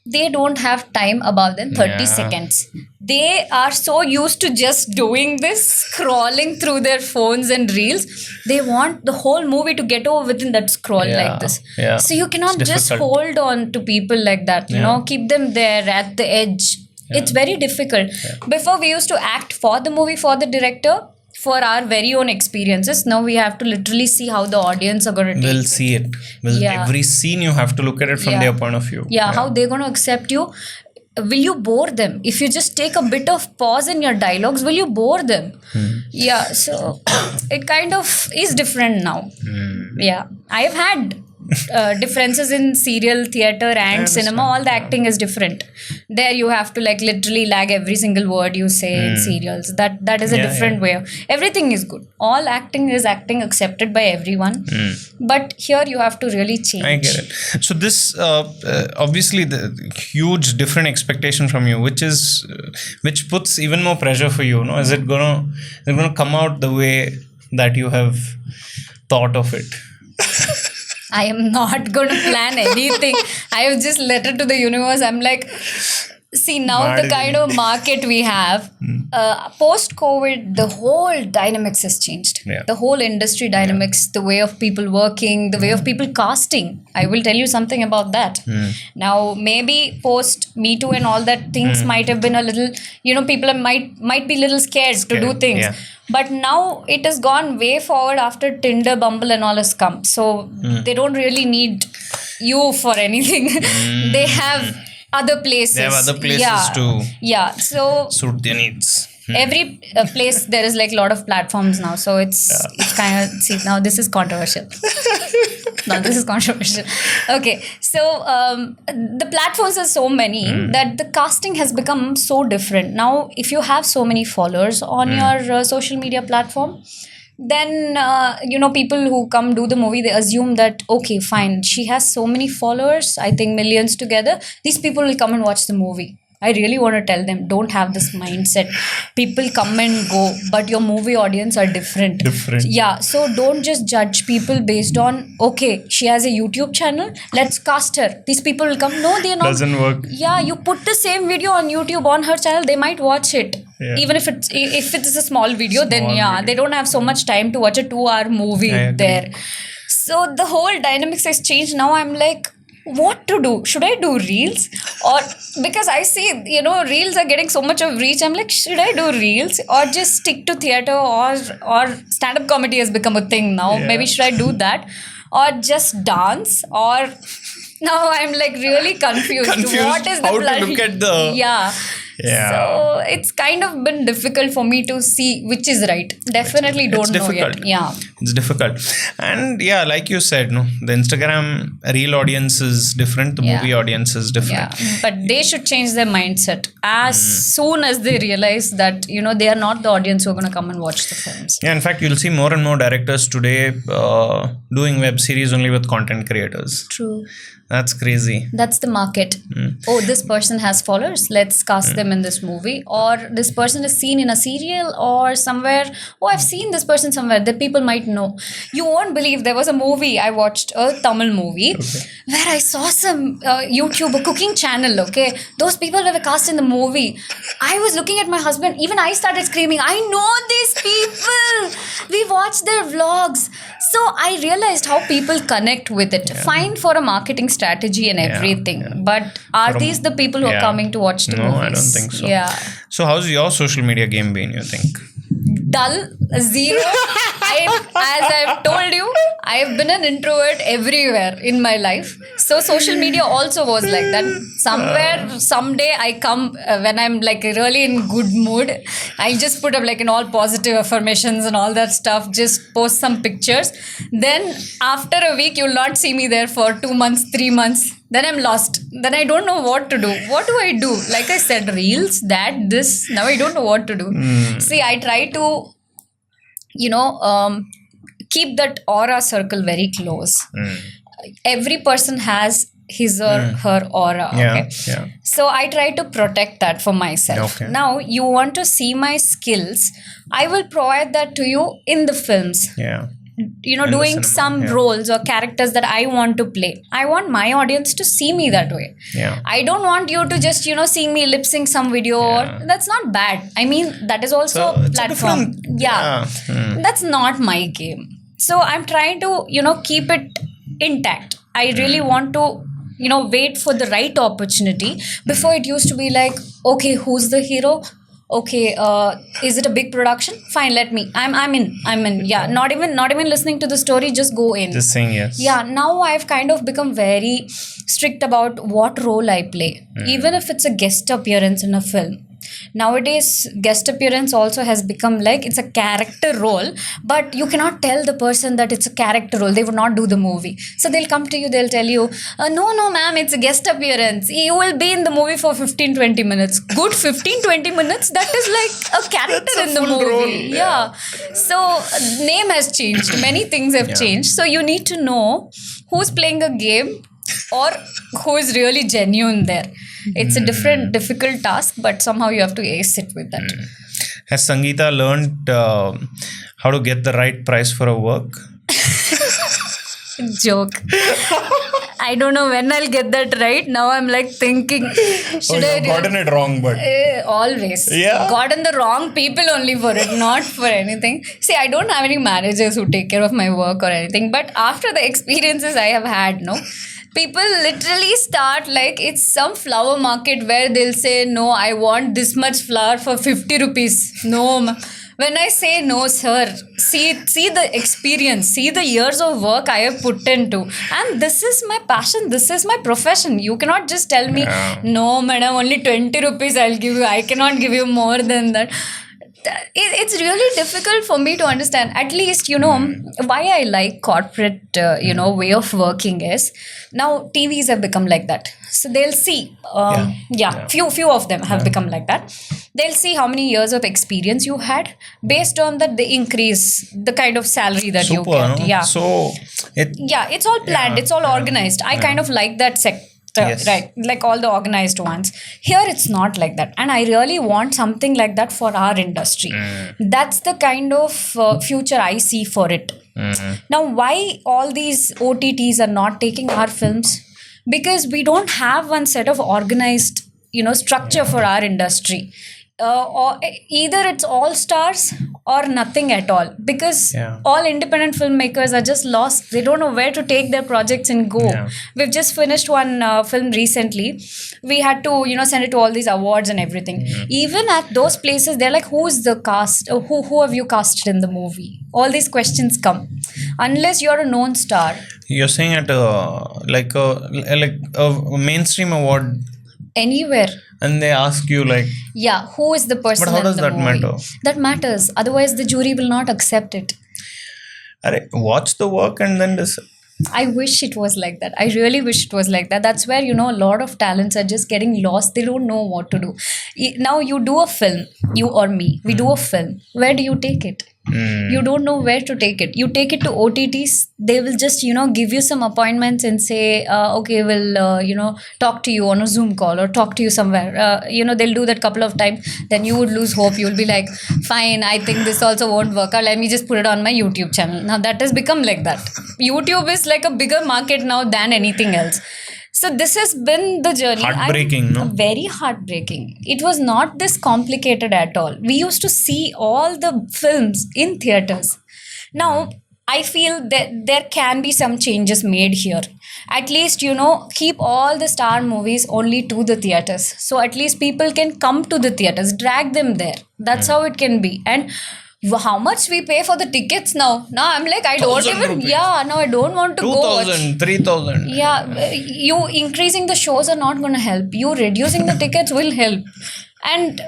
they don't have time above than 30 seconds. They are so used to just doing this, scrolling through their phones and reels. They want the whole movie to get over within that scroll like this. Yeah. So you cannot just hold on to people like that, keep them there at the edge. Yeah. It's very difficult. Yeah. Before we used to act for the movie, for the director, for our very own experiences. Now we have to literally see how the audience are going to take it. We'll see it. Every scene you have to look at it from their point of view. Yeah, how they're going to accept you. Will you bore them? If you just take a bit of pause in your dialogues, will you bore them? Yeah, so it kind of is different now. Yeah, I've had differences in serial theater and cinema. All the acting is different. There you have to literally lag every single word you say in serials. That is a different way. Everything is good. All acting is acting accepted by everyone. But here you have to really change. I get it. So this obviously the huge different expectation from you, which puts even more pressure for you. No, is it gonna come out the way that you have thought of it? I am not going to plan anything. I have just let it to the universe. I'm like, see, now the kind of market we have, post-COVID, the whole dynamics has changed. Yeah. The whole industry dynamics, the way of people working, the way of people casting. I will tell you something about that. Now, maybe post-Me Too and all that things might have been a little, people might be a little scared to do things. Yeah. But now it has gone way forward after Tinder, Bumble and all has come. So they don't really need you for anything. They have other places. They have other places to so suit their needs. Every place there is a lot of platforms now. So it's kind of, see, now this is controversial. Okay, so the platforms are so many that the casting has become so different. Now, if you have so many followers on your social media platform, then, people who come do the movie, they assume that, okay, fine, she has so many followers, I think millions together, these people will come and watch the movie. I really want to tell them, don't have this mindset. People come and go, but your movie audience are different. Yeah, so don't just judge people based on, okay, she has a YouTube channel, let's cast her. These people will come. No, they're not. Doesn't work. Yeah, you put the same video on YouTube on her channel, they might watch it. Yeah. Even if it's a small video, they don't have so much time to watch a 2-hour movie there. So the whole dynamics has changed. Now I'm like, what to do? Should I do reels? Or because I see, reels are getting so much of reach. I'm like, should I do reels or just stick to theater or stand-up comedy has become a thing now. Maybe should I do that or just dance or now I'm really confused. What is the how to look at the Yeah. So it's kind of been difficult for me to see which is right. Definitely don't know yet. Yeah. It's difficult. And yeah, like you said, no, the Instagram real audience is different. The movie audience is different. Yeah. But they should change their mindset as soon as they realize that, they are not the audience who are going to come and watch the films. Yeah, in fact, you'll see more and more directors today doing web series only with content creators. True. That's crazy. That's the market. Oh, this person has followers. Let's cast them in this movie. Or this person is seen in a serial or somewhere. Oh, I've seen this person somewhere that people might know. You won't believe there was a movie I watched, a Tamil movie, where I saw some YouTube cooking channel. Okay, those people were cast in the movie. I was looking at my husband. Even I started screaming. I know these people. We watched their vlogs. So I realized how people connect with it. Fine for a marketing strategy and everything, but are these the people who are coming to watch the movies? No, I don't think so. Yeah. So how's your social media game been, you think? Dull, zero. As I've told you, I've been an introvert everywhere in my life. So social media also was like that. Somewhere, someday I come when I'm like really in good mood. I just put up like in all positive affirmations and all that stuff. Just post some pictures. Then after a week, you'll not see me there for 2 months, 3 months. Then I'm lost. Then I don't know what to do. What do I do? Like I said, reels, that, this. Now I don't know what to do. See, I try to, keep that aura circle very close. Every person has his or her aura. Okay? Yeah. So I try to protect that for myself. Okay. Now, you want to see my skills. I will provide that to you in the films. Yeah. Doing some roles or characters that I want to play. I want my audience to see me that way. Yeah. I don't want you to just, see me lip sync some video. Yeah. That's not bad. I mean, that is also a platform. That's not my game. So I'm trying to, keep it intact. I really want to, wait for the right opportunity. Before it used to be like, okay, who's the hero? Okay, is it a big production? Fine, let me. I'm in. Yeah, not even listening to the story, just go in. Just saying yes. Yeah, now I've kind of become very strict about what role I play. Even if it's a guest appearance in a film. Nowadays, guest appearance also has become like it's a character role, but you cannot tell the person that it's a character role. They would not do the movie. So they'll come to you, they'll tell you, no, ma'am, it's a guest appearance. You will be in the movie for 15-20 minutes. Good 15-20 minutes? That is like a character in the movie. Role, yeah. So name has changed. Many things have changed. So you need to know who's playing a game or who is really genuine there. It's a difficult task, but somehow you have to ace it with that. Has Sangeetha learned how to get the right price for her work? Joke. I don't know when I'll get that right. Now I'm like thinking, should I gotten it wrong, but always. Yeah. Gotten the wrong people only for it, not for anything. See, I don't have any managers who take care of my work or anything. But after the experiences I have had, people literally start like it's some flower market where they'll say, no, I want this much flower for 50 rupees. No, when I say no, sir, see the experience, see the years of work I have put into. And this is my passion, this is my profession. You cannot just tell me, no, madam, only 20 rupees I'll give you. I cannot give you more than that. It's really difficult for me to understand. At least, why I like corporate, way of working is now TVs have become like that. So they'll see, few of them have become like that. They'll see how many years of experience you had. Based on that, they increase the kind of salary that you get. No? Yeah. So it's all planned. It's all organized. I kind of like that sector. Yes. Right, like all the organized ones. Here it's not like that, and I really want something like that for our industry. That's the kind of future I see for it. Now, why all these OTTs are not taking our films? Because we don't have one set of organized structure for our industry. Or either it's all stars or nothing at all, because all independent filmmakers are just lost. They don't know where to take their projects and go. We've just finished one film recently. We had to send it to all these awards and everything. Even at those places, they're like, who's the cast? Who have you casted in the movie? All these questions come unless you're a known star. You're saying at a mainstream award anywhere. and they ask you like, Yeah, who is the person but how in does the that movie? matter? That matters. Otherwise, the jury will not accept it. Watch the work and then decide. I wish it was like that. I really wish it was like that. That's where, a lot of talents are just getting lost. They don't know what to do. Now, you do a film, you or me, we do a film. Where do you take it? You don't know where to take it. You take it to OTTs, they will just, give you some appointments and say, okay, we'll, talk to you on a Zoom call or talk to you somewhere. They'll do that couple of times. Then you would lose hope. You'll be like, fine, I think this also won't work out. Let me just put it on my YouTube channel. Now, that has become like that. YouTube is like a bigger market now than anything else. So this has been the journey. Heartbreaking, no? Very heartbreaking. It was not this complicated at all. We used to see all the films in theaters. Now, I feel that there can be some changes made here. At least, keep all the star movies only to the theaters. So at least people can come to the theaters, drag them there. That's how it can be. And how much we pay for the tickets now? Now I'm like, I don't even, rupees. now I don't want to go watch. 2,000, 3,000. Yeah, you increasing the shows are not going to help. You reducing the tickets will help. And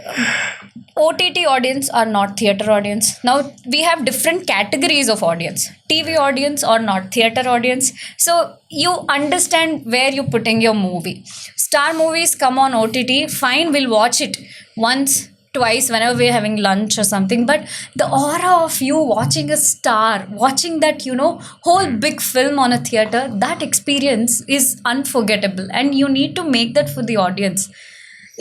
OTT audience are not theater audience. Now we have different categories of audience. TV audience or not theater audience. So you understand where you're putting your movie. Star movies come on OTT, fine, we'll watch it once, twice, whenever we're having lunch or something. But the aura of you watching a star, watching that, whole big film on a theater, that experience is unforgettable. And you need to make that for the audience.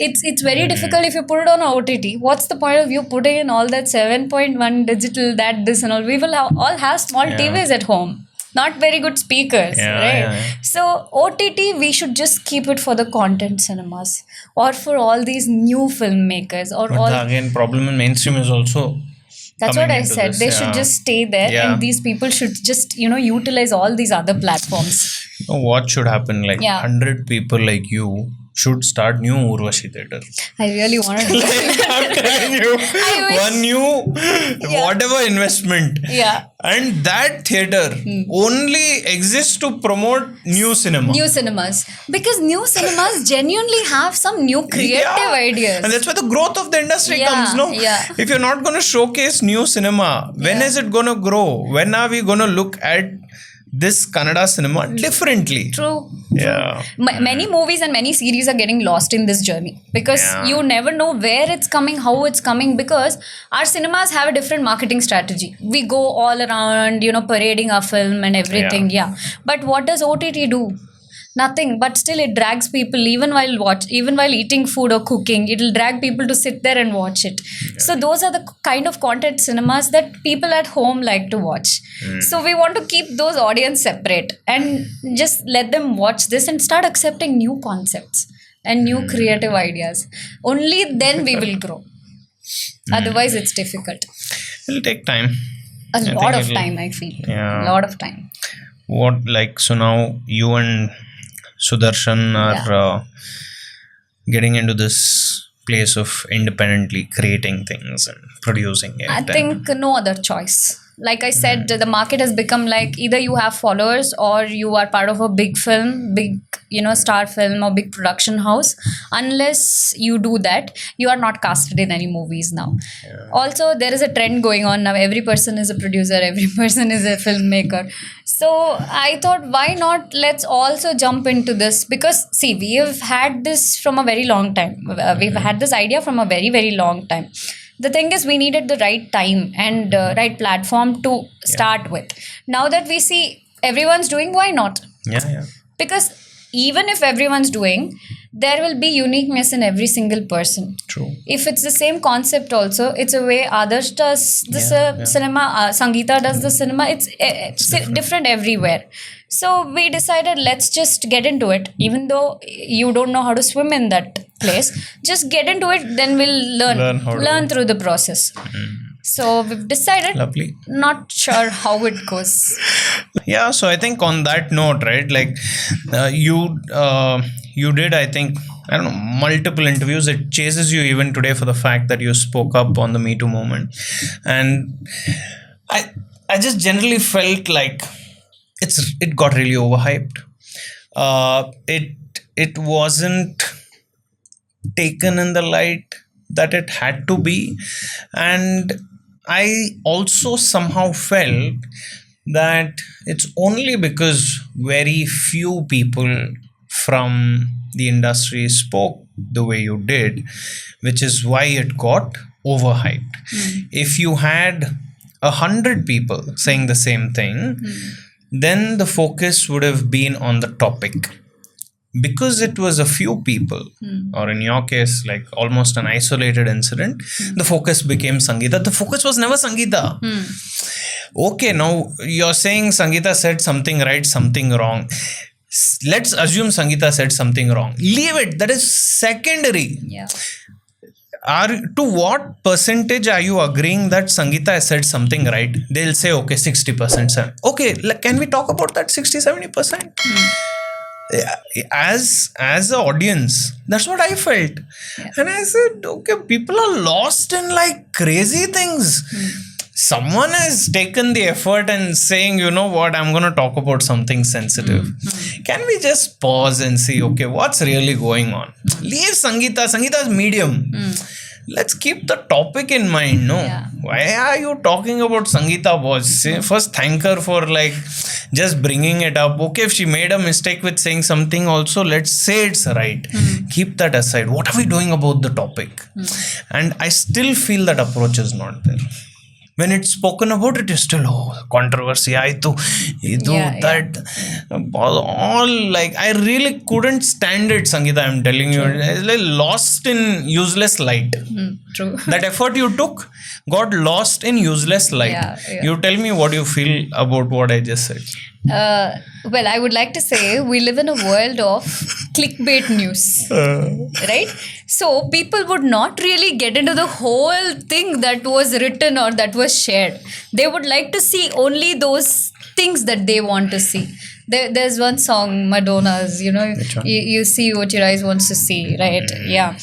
It's very difficult if you put it on OTT. What's the point of you putting in all that 7.1 digital, that, this and all? We will all have small TVs at home. Not very good speakers, right? Yeah. So OTT, we should just keep it for the content cinemas or for all these new filmmakers or all. But again, problem in mainstream is also. That's what I said. They should just stay there, and these people should just utilize all these other platforms. What should happen? Like 100 people like you should start new Urvashi theater. I really want to do that. I'm telling you, one new whatever investment. Yeah. And that theater only exists to promote new cinema. New cinemas. Because new cinemas genuinely have some new creative ideas. And that's where the growth of the industry comes, no? Yeah. If you're not going to showcase new cinema, when is it going to grow? When are we going to look at this Kannada cinema differently? True. Yeah. Many movies and many series are getting lost in this journey because you never know where it's coming, how it's coming, because our cinemas have a different marketing strategy. We go all around, parading our film and everything. Yeah. But what does OTT do? Nothing, but still it drags people even while eating food or cooking. It'll drag people to sit there and watch it. So those are the kind of content cinemas that people at home like to watch. So we want to keep those audience separate and just let them watch this and start accepting new concepts and new creative ideas. Only then we will grow. Otherwise it's difficult. It'll take time. A lot of time, I feel. Yeah. A lot of time. So now you and Sudarshan are getting into this place of independently creating things and producing it. I think no other choice. Like I said, the market has become like either you have followers or you are part of a big film, big, star film or big production house. Unless you do that, you are not casted in any movies now. Yeah. Also, there is a trend going on now. Every person is a producer, every person is a filmmaker. So I thought, why not? Let's also jump into this because see, we have had this from a very long time. We've had this idea from a very, very long time. The thing is, we needed the right time and right platform to start with. Now that we see everyone's doing, why not? Yeah. Because even if everyone's doing, there will be uniqueness in every single person. True. If it's the same concept also, it's a way Adarsh does the cinema, Sangeetha does the cinema. It's different everywhere. So we decided, let's just get into it. Even though you don't know how to swim in that place, just get into it. Then we'll learn through the process. So we've decided. Lovely. Not sure how it goes. Yeah. So I think on that note, right? Like you did, I think, I don't know, multiple interviews. It chases you even today for the fact that you spoke up on the Me Too movement, and I just generally felt like it got really overhyped. It wasn't taken in the light that it had to be. And I also somehow felt that it's only because very few people from the industry spoke the way you did, which is why it got overhyped. If you had 100 people saying the same thing, then the focus would have been on the topic. Because it was a few people, or in your case, like almost an isolated incident, the focus became Sangeetha. The focus was never Sangeetha. Okay, now you're saying Sangeetha said something right, something wrong. Let's assume Sangeetha said something wrong. Leave it. That is secondary. Yeah. To what percentage are you agreeing that Sangeetha has said something right? They'll say, okay, 60%. Okay, can we talk about that 60-70%? As an audience, that's what I felt. And I said, okay, people are lost in like crazy things. Someone has taken the effort and saying, you know what, I'm going to talk about something sensitive. Can we just pause and see, okay, what's really going on? Leave Sangeetha. Sangeetha's medium. Let's keep the topic in mind, no? Yeah. Why are you talking about Sangeetha Bhat? First, thank her for like just bringing it up. Okay, if she made a mistake with saying something also, let's say it's right. Keep that aside. What are we doing about the topic? And I still feel that approach is not there. When it's spoken about, it is still controversy. All like I really couldn't stand it, Sangeetha. I'm telling you, it's like lost in useless light. True. That effort you took got lost in useless light. Yeah. You tell me what you feel about what I just said. Well, I would like to say we live in a world of clickbait news, right? So people would not really get into the whole thing that was written or that was shared. They would like to see only those things that they want to see. There's one song, Madonna's, you see what your eyes wants to see, right? Yeah.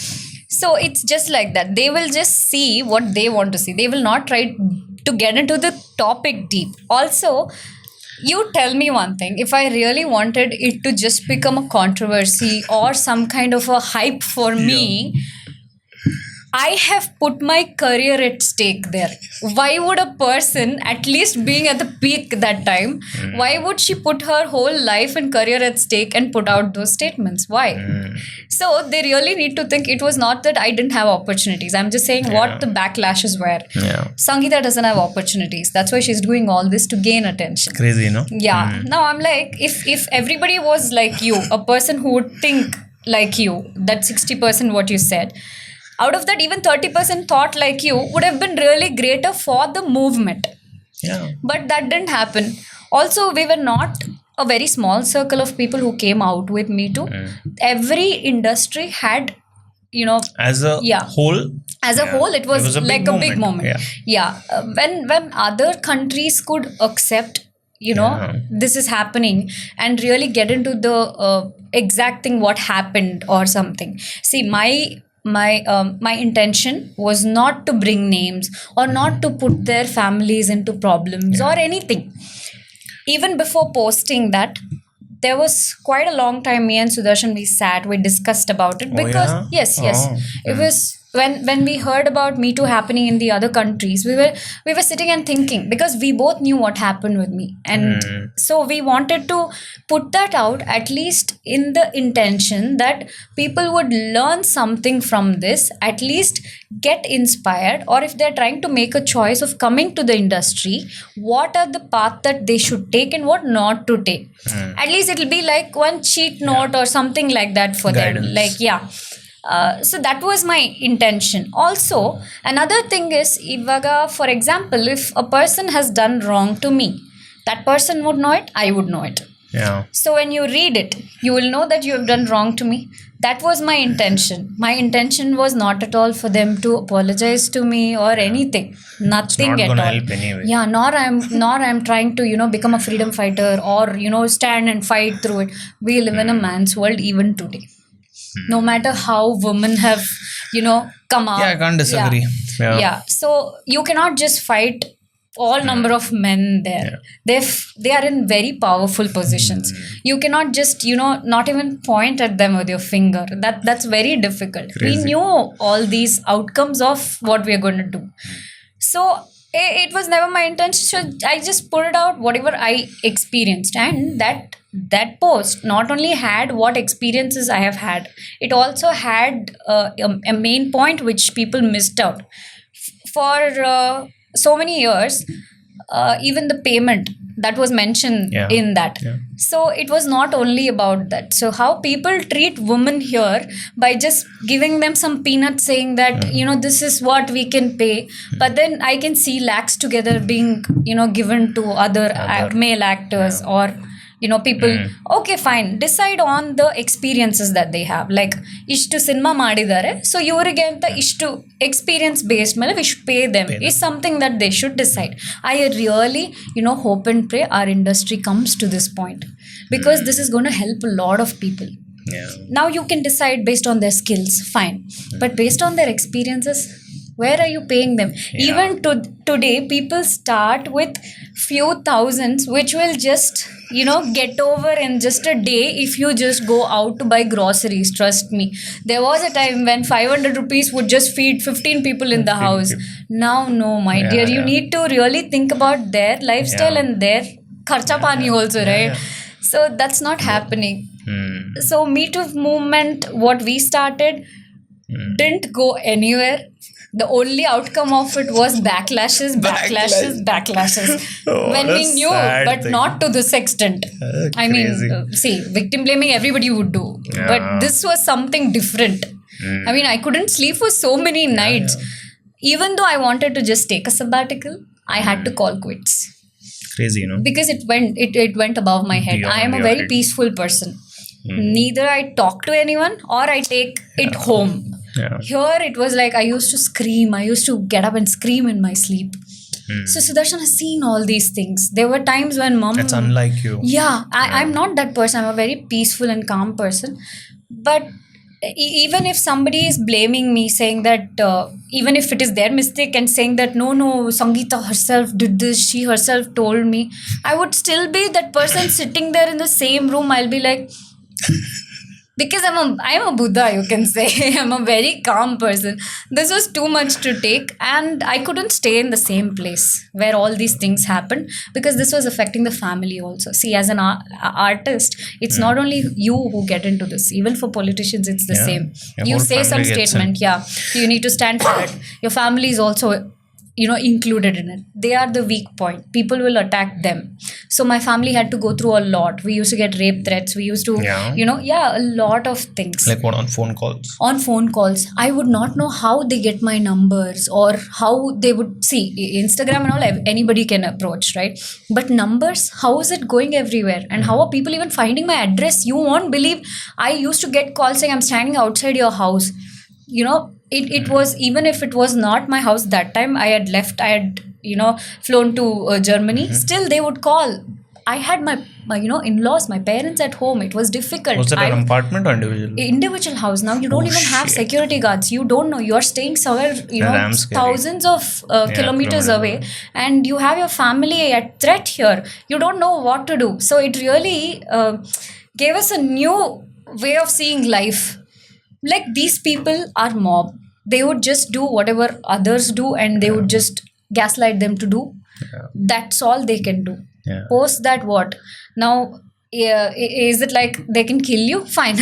So it's just like that. They will just see what they want to see. They will not try to get into the topic deep. Also, you tell me one thing. If I really wanted it to just become a controversy or some kind of a hype for me, I have put my career at stake there. Why would a person, at least being at the peak that time, why would she put her whole life and career at stake and put out those statements? Why? So they really need to think it was not that I didn't have opportunities. I'm just saying what the backlashes were. Sangeetha doesn't have opportunities. That's why she's doing all this to gain attention. Crazy, no? Yeah. Now I'm like, if everybody was like you, a person who would think like you, that 60% what you said, out of that, even 30% thought like you would have been really greater for the movement. Yeah. But that didn't happen. Also, we were not a very small circle of people who came out with Me Too. Every industry had, as a whole. As a whole, it was like a big moment. Yeah. When other countries could accept, this is happening and really get into the exact thing what happened or something. See, my intention was not to bring names or not to put their families into problems or anything. Even before posting that, there was quite a long time me and Sudarshan, we discussed about it because yes. It was when we heard about Me Too happening in the other countries, we were sitting and thinking, because we both knew what happened with me, and so we wanted to put that out, at least in the intention that people would learn something from this, at least get inspired, or if they're trying to make a choice of coming to the industry, what are the path that they should take and what not to take. At least it'll be like one cheat note or something like that for Guidance. them. Like, so that was my intention. Also, another thing is, Ivaga, for example, if a person has done wrong to me, that person would know it, I would know it. Yeah. So when you read it, you will know that you have done wrong to me. That was my intention. My intention was not at all for them to apologize to me or anything. Nothing it's not at gonna all. Help anyway. Yeah, nor I'm trying to, become a freedom fighter or, stand and fight through it. We live in a man's world even today. No matter how women have, come out. Yeah, I can't disagree. Yeah. So you cannot just fight all number of men there. They are in very powerful positions. You cannot just, not even point at them with your finger. That's very difficult. Crazy. We knew all these outcomes of what we are going to do. So it was never my intention. So I just put it out, whatever I experienced. And that post not only had what experiences I have had, it also had a main point which people missed out. For so many years, even the payment that was mentioned in that. So it was not only about that. So how people treat women here by just giving them some peanuts, saying that, this is what we can pay. But then I can see lakhs together being, given to other male actors or people. Okay, fine, decide on the experiences that they have. Like ishtu cinema madidare, so ivrige anta ishtu experience based mele we should pay them is something that they should decide. I really hope and pray our industry comes to this point, because this is going to help a lot of people. Now you can decide based on their skills, fine, but based on their experiences, where are you paying them? Even today people start with few thousands, which will just get over in just a day if you just go out to buy groceries. Trust me, there was a time when 500 rupees would just feed 15 people in the house. Now no, my dear, you need to really think about their lifestyle and their kharcha pani also, right? So that's not happening. So Me Too movement, what we started, didn't go anywhere. The only outcome of it was backlashes. When we knew, but thing. Not to this extent. I mean, see, victim blaming everybody would do. But this was something different. I mean, I couldn't sleep for so many nights. Even though I wanted to just take a sabbatical, I had to call quits. Crazy, Because it went above my head. I am a very peaceful person. Neither I talk to anyone or I take it home. Here it was like I used to scream. I used to get up and scream in my sleep. So Sudarshan has seen all these things. There were times when mom... That's unlike you. I'm not that person. I'm a very peaceful and calm person. But even if somebody is blaming me, saying that even if it is their mistake and saying that no, Sangeetha herself did this, she herself told me, I would still be that person sitting there in the same room. I'll be like... Because I'm a Buddha, you can say. I'm a very calm person. This was too much to take, and I couldn't stay in the same place where all these things happened, because this was affecting the family also. See, as an artist, it's not only you who get into this. Even for politicians, it's the same. You say some statement, you need to stand for it. Your family is also included in it. They are the weak point. People will attack them. So my family had to go through a lot. We used to get rape threats. We used to, a lot of things. Like what, on phone calls? On phone calls. I would not know how they get my numbers or how they would see Instagram and all. Anybody can approach, right? But numbers, how is it going everywhere? And how are people even finding my address? You won't believe. I used to get calls saying I'm standing outside your house. It was, even if it was not my house that time, I had left, I had, flown to Germany, still they would call. I had my in-laws, my parents at home. It was difficult. Was it an apartment or individual? Individual house. Now you don't even have security guards. You don't know. You're staying somewhere, thousands of kilometers away, and you have your family at threat here. You don't know what to do. So it really gave us a new way of seeing life. Like, these people are mob. They would just do whatever others do, and they would just gaslight them to do. That's all they can do. Post that, what? Now, is it like they can kill you? Fine.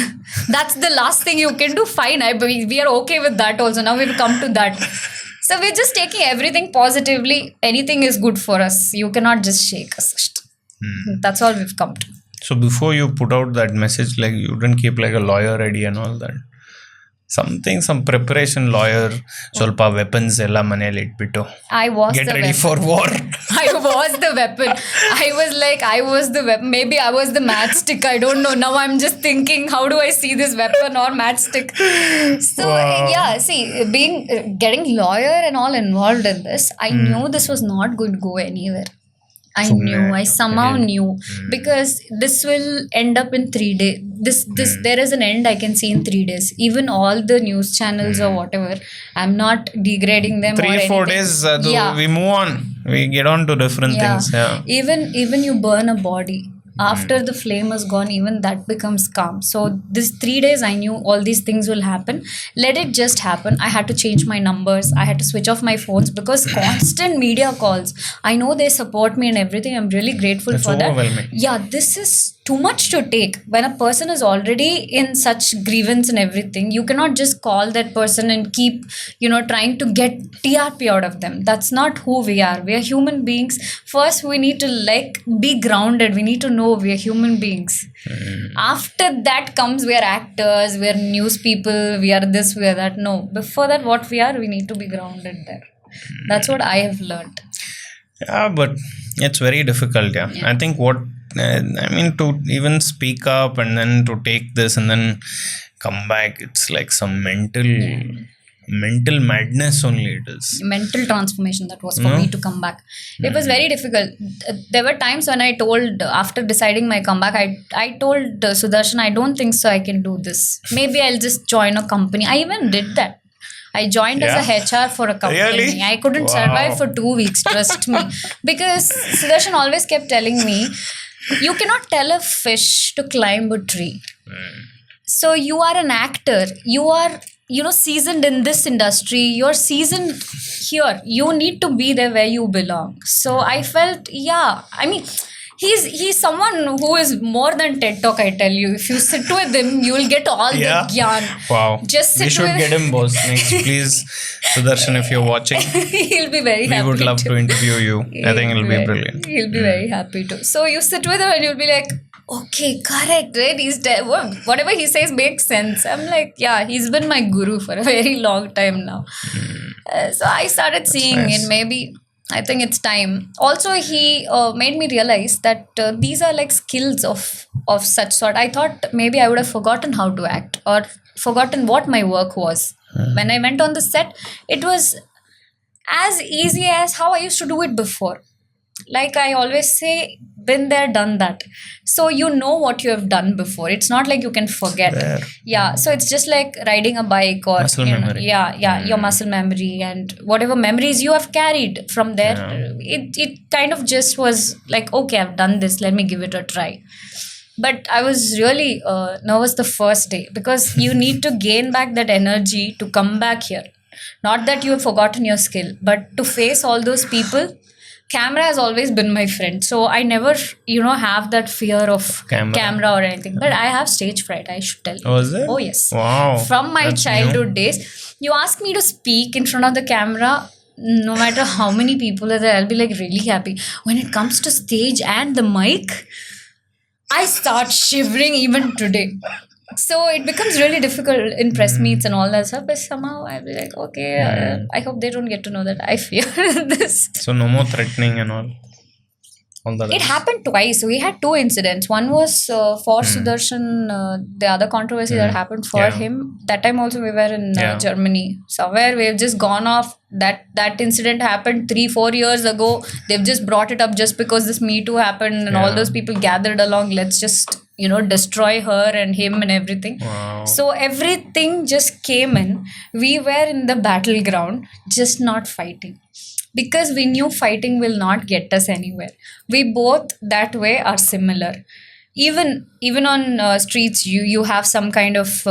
That's the last thing you can do. Fine. We are okay with that also. Now we've come to that. So we're just taking everything positively. Anything is good for us. You cannot just shake us. That's all we've come to. So before you put out that message, like, you didn't keep like a lawyer ready and all that? Some preparation, lawyer, solpa weapons ella maneli itbittu. I was get the ready weapon. for war. I was the weapon. I was the weapon. Maybe I was the matchstick. I don't know. Now I'm just thinking, how do I see this weapon or matchstick? So see, getting lawyer and all involved in this, I knew this was not going to go anywhere. I somehow knew, because this will end up in 3 days. There is an end I can see in 3 days. Even all the news channels or whatever, I'm not degrading them. 3-4 days, we move on. We get on to different things. Yeah. Even you burn a body. After the flame is gone, even that becomes calm. So this 3 days I knew all these things will happen. Let it just happen. I had to change my numbers. I had to switch off my phones because constant media calls. I know they support me and everything. I'm really grateful It's for that. overwhelming. Yeah, this is too much to take. When a person is already in such grievance and everything, you cannot just call that person and keep, trying to get TRP out of them. That's not who we are. We are human beings. First, we need to be grounded. We need to know we are human beings. After that comes we are actors, we are news people, we are this, we are that. No, before that, what we are, we need to be grounded there. That's what I have learned. Yeah, but it's very difficult. Yeah. I think to even speak up and then to take this and then come back, it's like some mental madness only. It is mental transformation that was for me to come back. It was very difficult. There were times when I told, after deciding my comeback, I told Sudarshan, I don't think so I can do this. Maybe I'll just join a company. I even did that. I joined as a HR for a company. Really? I couldn't survive for 2 weeks, trust me. Because Sudarshan always kept telling me, you cannot tell a fish to climb a tree. So you are an actor. You are seasoned in this industry. You're seasoned here. You need to be there where you belong. So I felt, he's someone who is more than TED Talk, I tell you. If you sit with him, you will get all the gyan. Wow. Just sit we should get him, boss. Next, please, Sudarshan, if you're watching, he'll be very happy. We would love to interview you. I think it'll be brilliant. He'll be very happy to. So you sit with him and you'll be like, okay, correct, right? He's whatever he says makes sense. I'm like, yeah, he's been my guru for a very long time now. So I started seeing it. Maybe I think it's time. Also, he made me realize that these are like skills of such sort. I thought maybe I would have forgotten how to act or forgotten what my work was. When I went on the set, it was as easy as how I used to do it before. Like I always say, been there, done that. So you know what you have done before. It's not like you can forget. There. Yeah. So it's just like riding a bike or muscle memory. Your muscle memory and whatever memories you have carried from there. Yeah. It kind of just was like, okay, I've done this. Let me give it a try. But I was really nervous the first day because you need to gain back that energy to come back here. Not that you have forgotten your skill, but to face all those people. Camera has always been my friend. So I never, have that fear of camera or anything. But I have stage fright, I should tell you. Oh, is it? Oh, yes. Wow. From my childhood days. You ask me to speak in front of the camera, no matter how many people are there, I'll be like really happy. When it comes to stage and the mic, I start shivering even today. So it becomes really difficult in press meets and all that stuff. But somehow I'll be like, okay, I hope they don't get to know that I fear this. So no more threatening and all that. It happened twice. We had 2 incidents. One was for Sudarshan, the other controversy that happened for him. That time also we were in Germany. Somewhere we've just gone off. That incident happened 3-4 years ago. They've just brought it up just because this Me Too happened and all those people gathered along. Let's just destroy her and him and everything. Wow. So everything just came in. We were in the battleground, just not fighting. Because we knew fighting will not get us anywhere. We both that way are similar. Even on streets, you have some kind of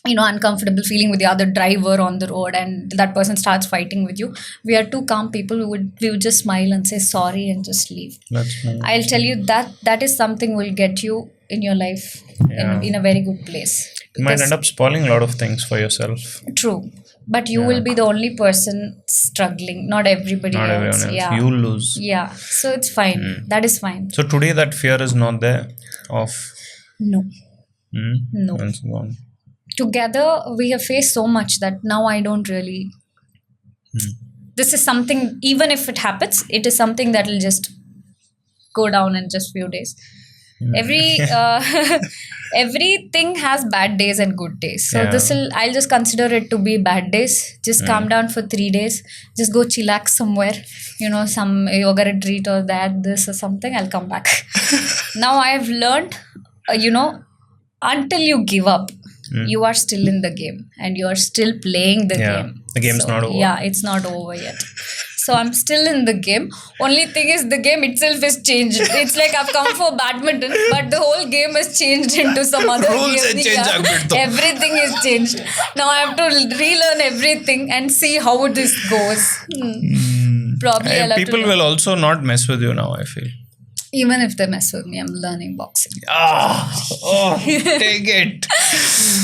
uncomfortable feeling with the other driver on the road, and that person starts fighting with you. We are 2 calm people. We would just smile and say sorry and just leave. That's nice. I'll tell you that is something will get you in your life in a very good place. You might end up spoiling a lot of things for yourself. True. But you will be the only person struggling, not everybody else. Everyone else. Yeah. You'll lose. Yeah. So it's fine. That is fine. So today that fear is not there of... No. No. It's gone. Together, we have faced so much that now I don't really... This is something, even if it happens, it is something that will just go down in just few days. Everything has bad days and good days. So I'll just consider it to be bad days. Just calm down for 3 days. Just go chillax somewhere. Some yoga retreat or this or something. I'll come back. Now I have learned, until you give up, you are still in the game and you are still playing the game. The game's not over. Yeah, it's not over yet. So I'm still in the game. Only thing is the game itself is changed. It's like I've come for badminton, but the whole game has changed into some other Rules game. have changed. Everything is changed. Now I have to relearn everything and see how this goes. Probably I'll have people will also not mess with you now, I feel. Even if they mess with me, I'm learning boxing. Take it.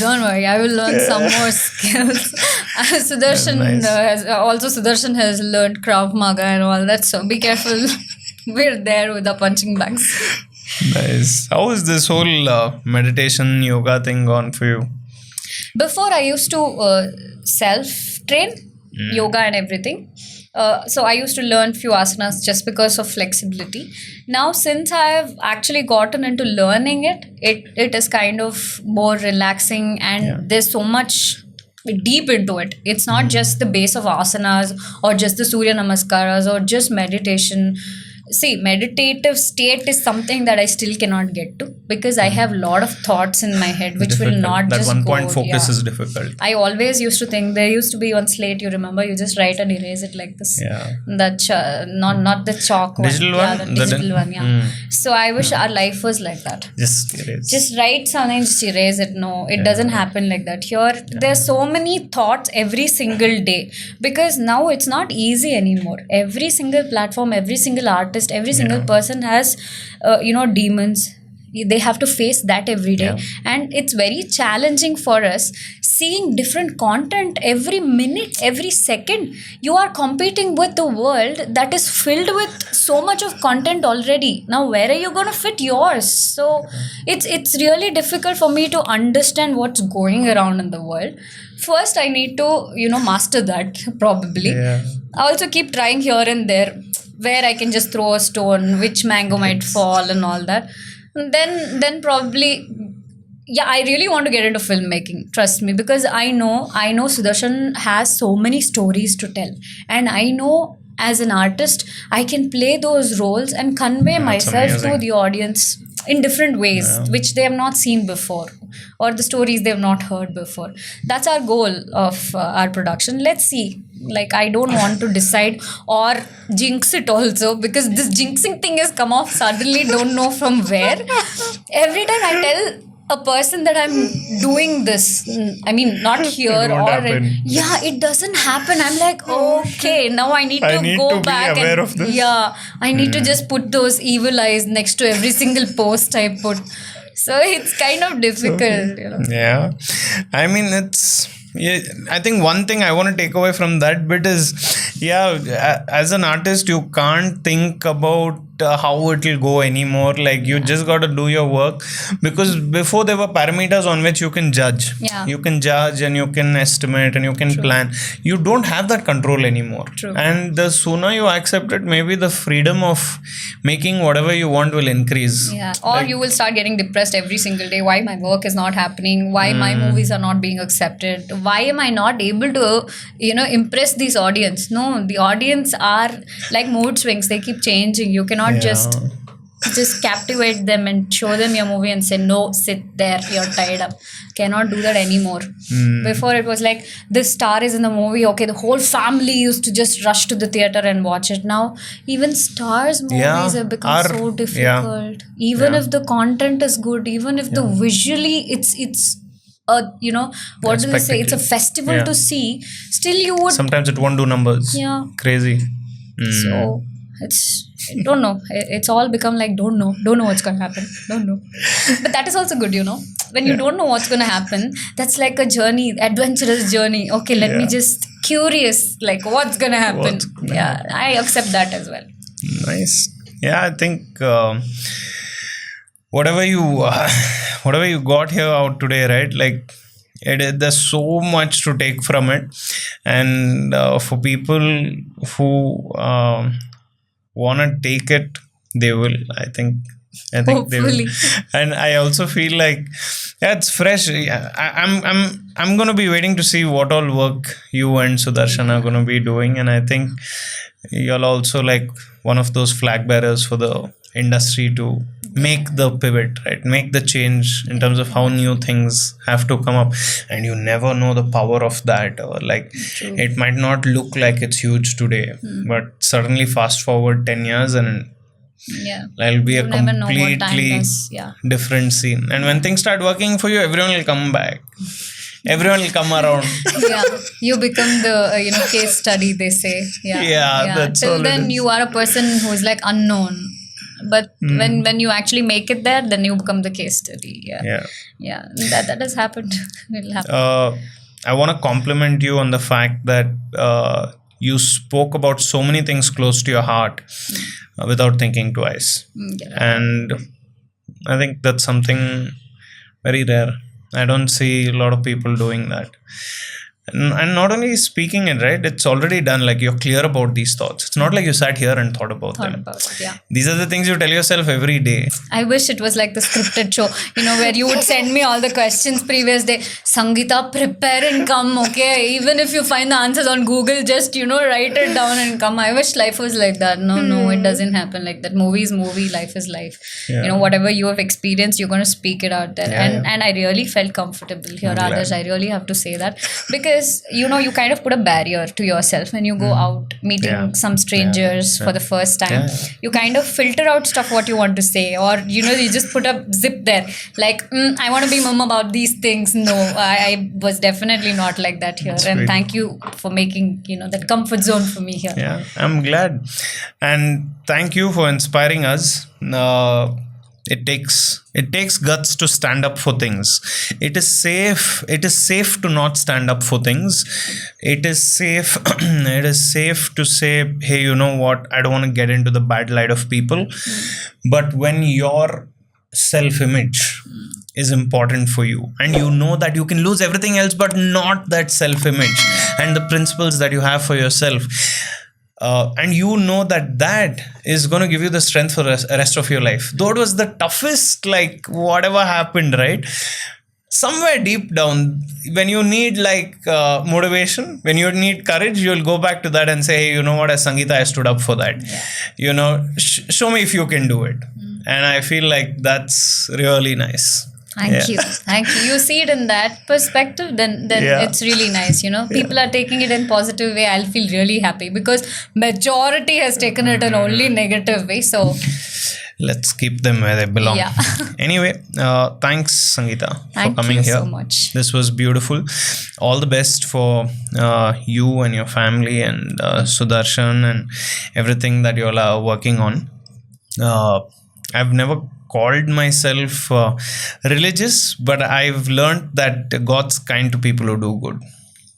Don't worry, I will learn some more skills. Sudarshan Sudarshan has learned Krav Maga and all that, so be careful. We're there with the punching bags. Nice. How is this whole meditation yoga thing gone for you? Before I used to self-train yoga and everything. So I used to learn few asanas just because of flexibility. Now, since I have actually gotten into learning it is kind of more relaxing, and there's so much deep into it. It's not just the base of asanas or just the Surya Namaskaras or just meditation. See, meditative state is something that I still cannot get to because I have a lot of thoughts in my head which will not that just one go. point focus is difficult. I always used to think there used to be one slate, you remember, you just write and erase it like this. That not the chalk one. Digital one? The digital one, So I wish our life was like that. Just erase. Just write something, just erase it. No, it doesn't happen like that. Here, there's so many thoughts every single day because now it's not easy anymore. Every single platform, every single artist, every single person has, demons. They have to face that every day. And it's very challenging for us seeing different content every minute, every second. You are competing with the world that is filled with so much of content already. Now, where are you going to fit yours? So it's really difficult for me to understand what's going around in the world. First, I need to, master that probably. I also keep trying here and there where I can just throw a stone, which mango might fall and all that. Then probably, I really want to get into filmmaking, trust me, because I know Sudarshan has so many stories to tell. And I know as an artist, I can play those roles and convey myself to the audience in different ways, which they have not seen before, or the stories they have not heard before. That's our goal of our production. Let's see. Like, I don't want to decide or jinx it also, because this jinxing thing has come off suddenly, don't know from where. Every time I tell a person that I'm doing this, I mean, not here it doesn't happen. I'm like, okay, now I need to go back be aware of this. I need to just put those evil eyes next to every single post I put. So it's kind of difficult, I mean, I think one thing I want to take away from that bit is, as an artist, you can't think about how it will go anymore. Like, you just got to do your work, because before there were parameters on which you can judge. You can judge and you can estimate and you can plan. You don't have that control anymore. And the sooner you accept it, maybe the freedom of making whatever you want will increase. Or you will start getting depressed every single day. Why my work is not happening? Why my movies are not being accepted? Why am I not able to, impress this audience? No, the audience are like mood swings. They keep changing. You cannot just captivate them and show them your movie and say, no, sit there, you're tied up. Cannot do that anymore. Before it was like, this star is in the movie, okay, the whole family used to just rush to the theater and watch it. Now even stars movies have become so difficult. Even if the content is good, even if the visually it's what do they say, it's a festival to see, still you would, sometimes it won't do numbers. Crazy. So I don't know. It's all become like, don't know what's going to happen. Don't know. But that is also good, When you don't know what's going to happen, that's like a journey, adventurous journey. Okay, let me just curious, like what's going to happen. I accept that as well. Nice. I think whatever you got here out today, right? Like, there's so much to take from it, and for people who want to take it, they will. I think Hopefully. they will. And I also feel like it's fresh. I'm going to be waiting to see what all work you and Sudarshan are going to be doing, and I think you're also like one of those flag bearers for the industry to make the pivot, right? Make the change in terms of how new things have to come up, and you never know the power of that. Or like, it might not look like it's huge today, but suddenly fast forward 10 years and it'll be a completely different scene. And when things start working for you, everyone will come back. Everyone will come around. You become the case study, they say. That's till then you are a person who's like unknown, but when you actually make it there, then you become the case study. That has happened. It'll happen. I want to compliment you on the fact that you spoke about so many things close to your heart without thinking twice. And I think that's something very rare. I don't see a lot of people doing that. And not only speaking it, right? It's already done. Like, you're clear about these thoughts. It's not like you sat here and thought about them. These are the things you tell yourself every day. I wish it was like the scripted show, where you would send me all the questions previous day. Sangeetha, prepare and come, okay? Even if you find the answers on Google, just, write it down and come. I wish life was like that. No, it doesn't happen like that. Movie is movie, life is life. Whatever you have experienced, you're going to speak it out there. And I really felt comfortable here, Adarsh. I really have to say that. Because you kind of put a barrier to yourself when you go out meeting some strangers for the first time. You kind of filter out stuff what you want to say, or you just put a zip there like I want to be mum about these things. No, I was definitely not like that here. That's and great. Thank you for making that comfort zone for me here. I'm glad, and thank you for inspiring us. It takes guts to stand up for things. It is safe to not stand up for things. It is safe to say, hey, you know what, I don't want to get into the bad light of people. But when your self-image is important for you, and you know that you can lose everything else but not that self-image and the principles that you have for yourself, and you know that is going to give you the strength for the rest of your life. Though it was the toughest, like whatever happened, right? Somewhere deep down, when you need motivation, when you need courage, you'll go back to that and say, hey, you know what, as Sangeetha, I stood up for that. Show me if you can do it. And I feel like that's really nice. Thank you. You see it in that perspective, then it's really nice. People are taking it in positive way. I'll feel really happy because majority has taken it in only negative way. So let's keep them where they belong. Anyway, thanks Sangeetha for coming here. Thank you so much. This was beautiful. All the best for you and your family and Sudarshan and everything that you all are working on. I've never called myself religious, but I've learned that God's kind to people who do good.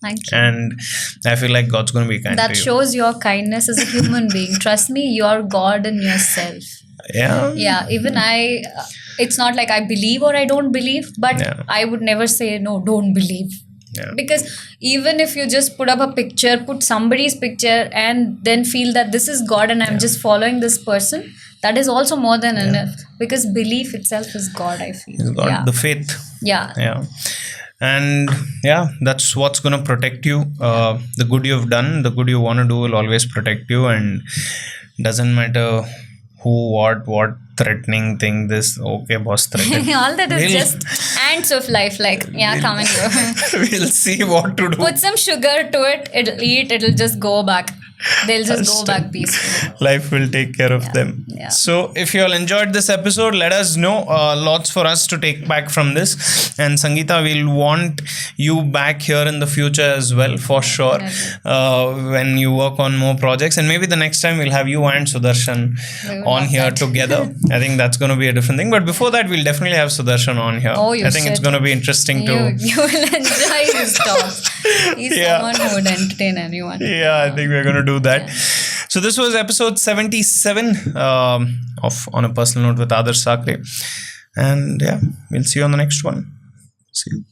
Thank you. And I feel like God's going to be kind to you. That shows your kindness as a human being. Trust me, you're God in yourself. Yeah, even I, it's not like I believe or I don't believe, but I would never say, no, don't believe. Because even if you just put up a picture, put somebody's picture and then feel that this is God and I'm just following this person, that is also more than enough, because belief itself is God, I feel. God, the faith. And that's what's going to protect you. The good you've done, the good you want to do will always protect you, and doesn't matter who, what threatening thing, this, okay, boss threatened. All that is just ants of life, come and go. We'll see what to do. Put some sugar to it, it'll eat, it'll just go back. They'll just go back peacefully. Life will take care of them. So if you all enjoyed this episode, let us know. Lots for us to take back from this. And Sangeetha, we'll want you back here in the future as well, for sure. When you work on more projects. And maybe the next time we'll have you and Sudarshan on here together. I think that's going to be a different thing. But before that, we'll definitely have Sudarshan on here. I think it's going to be interesting too. You will enjoy his talk. He's someone who would entertain anyone. I think we're going to do that. So this was episode 77 of On a Personal Note with Adarsh Sakare. And we'll see you on the next one. See you.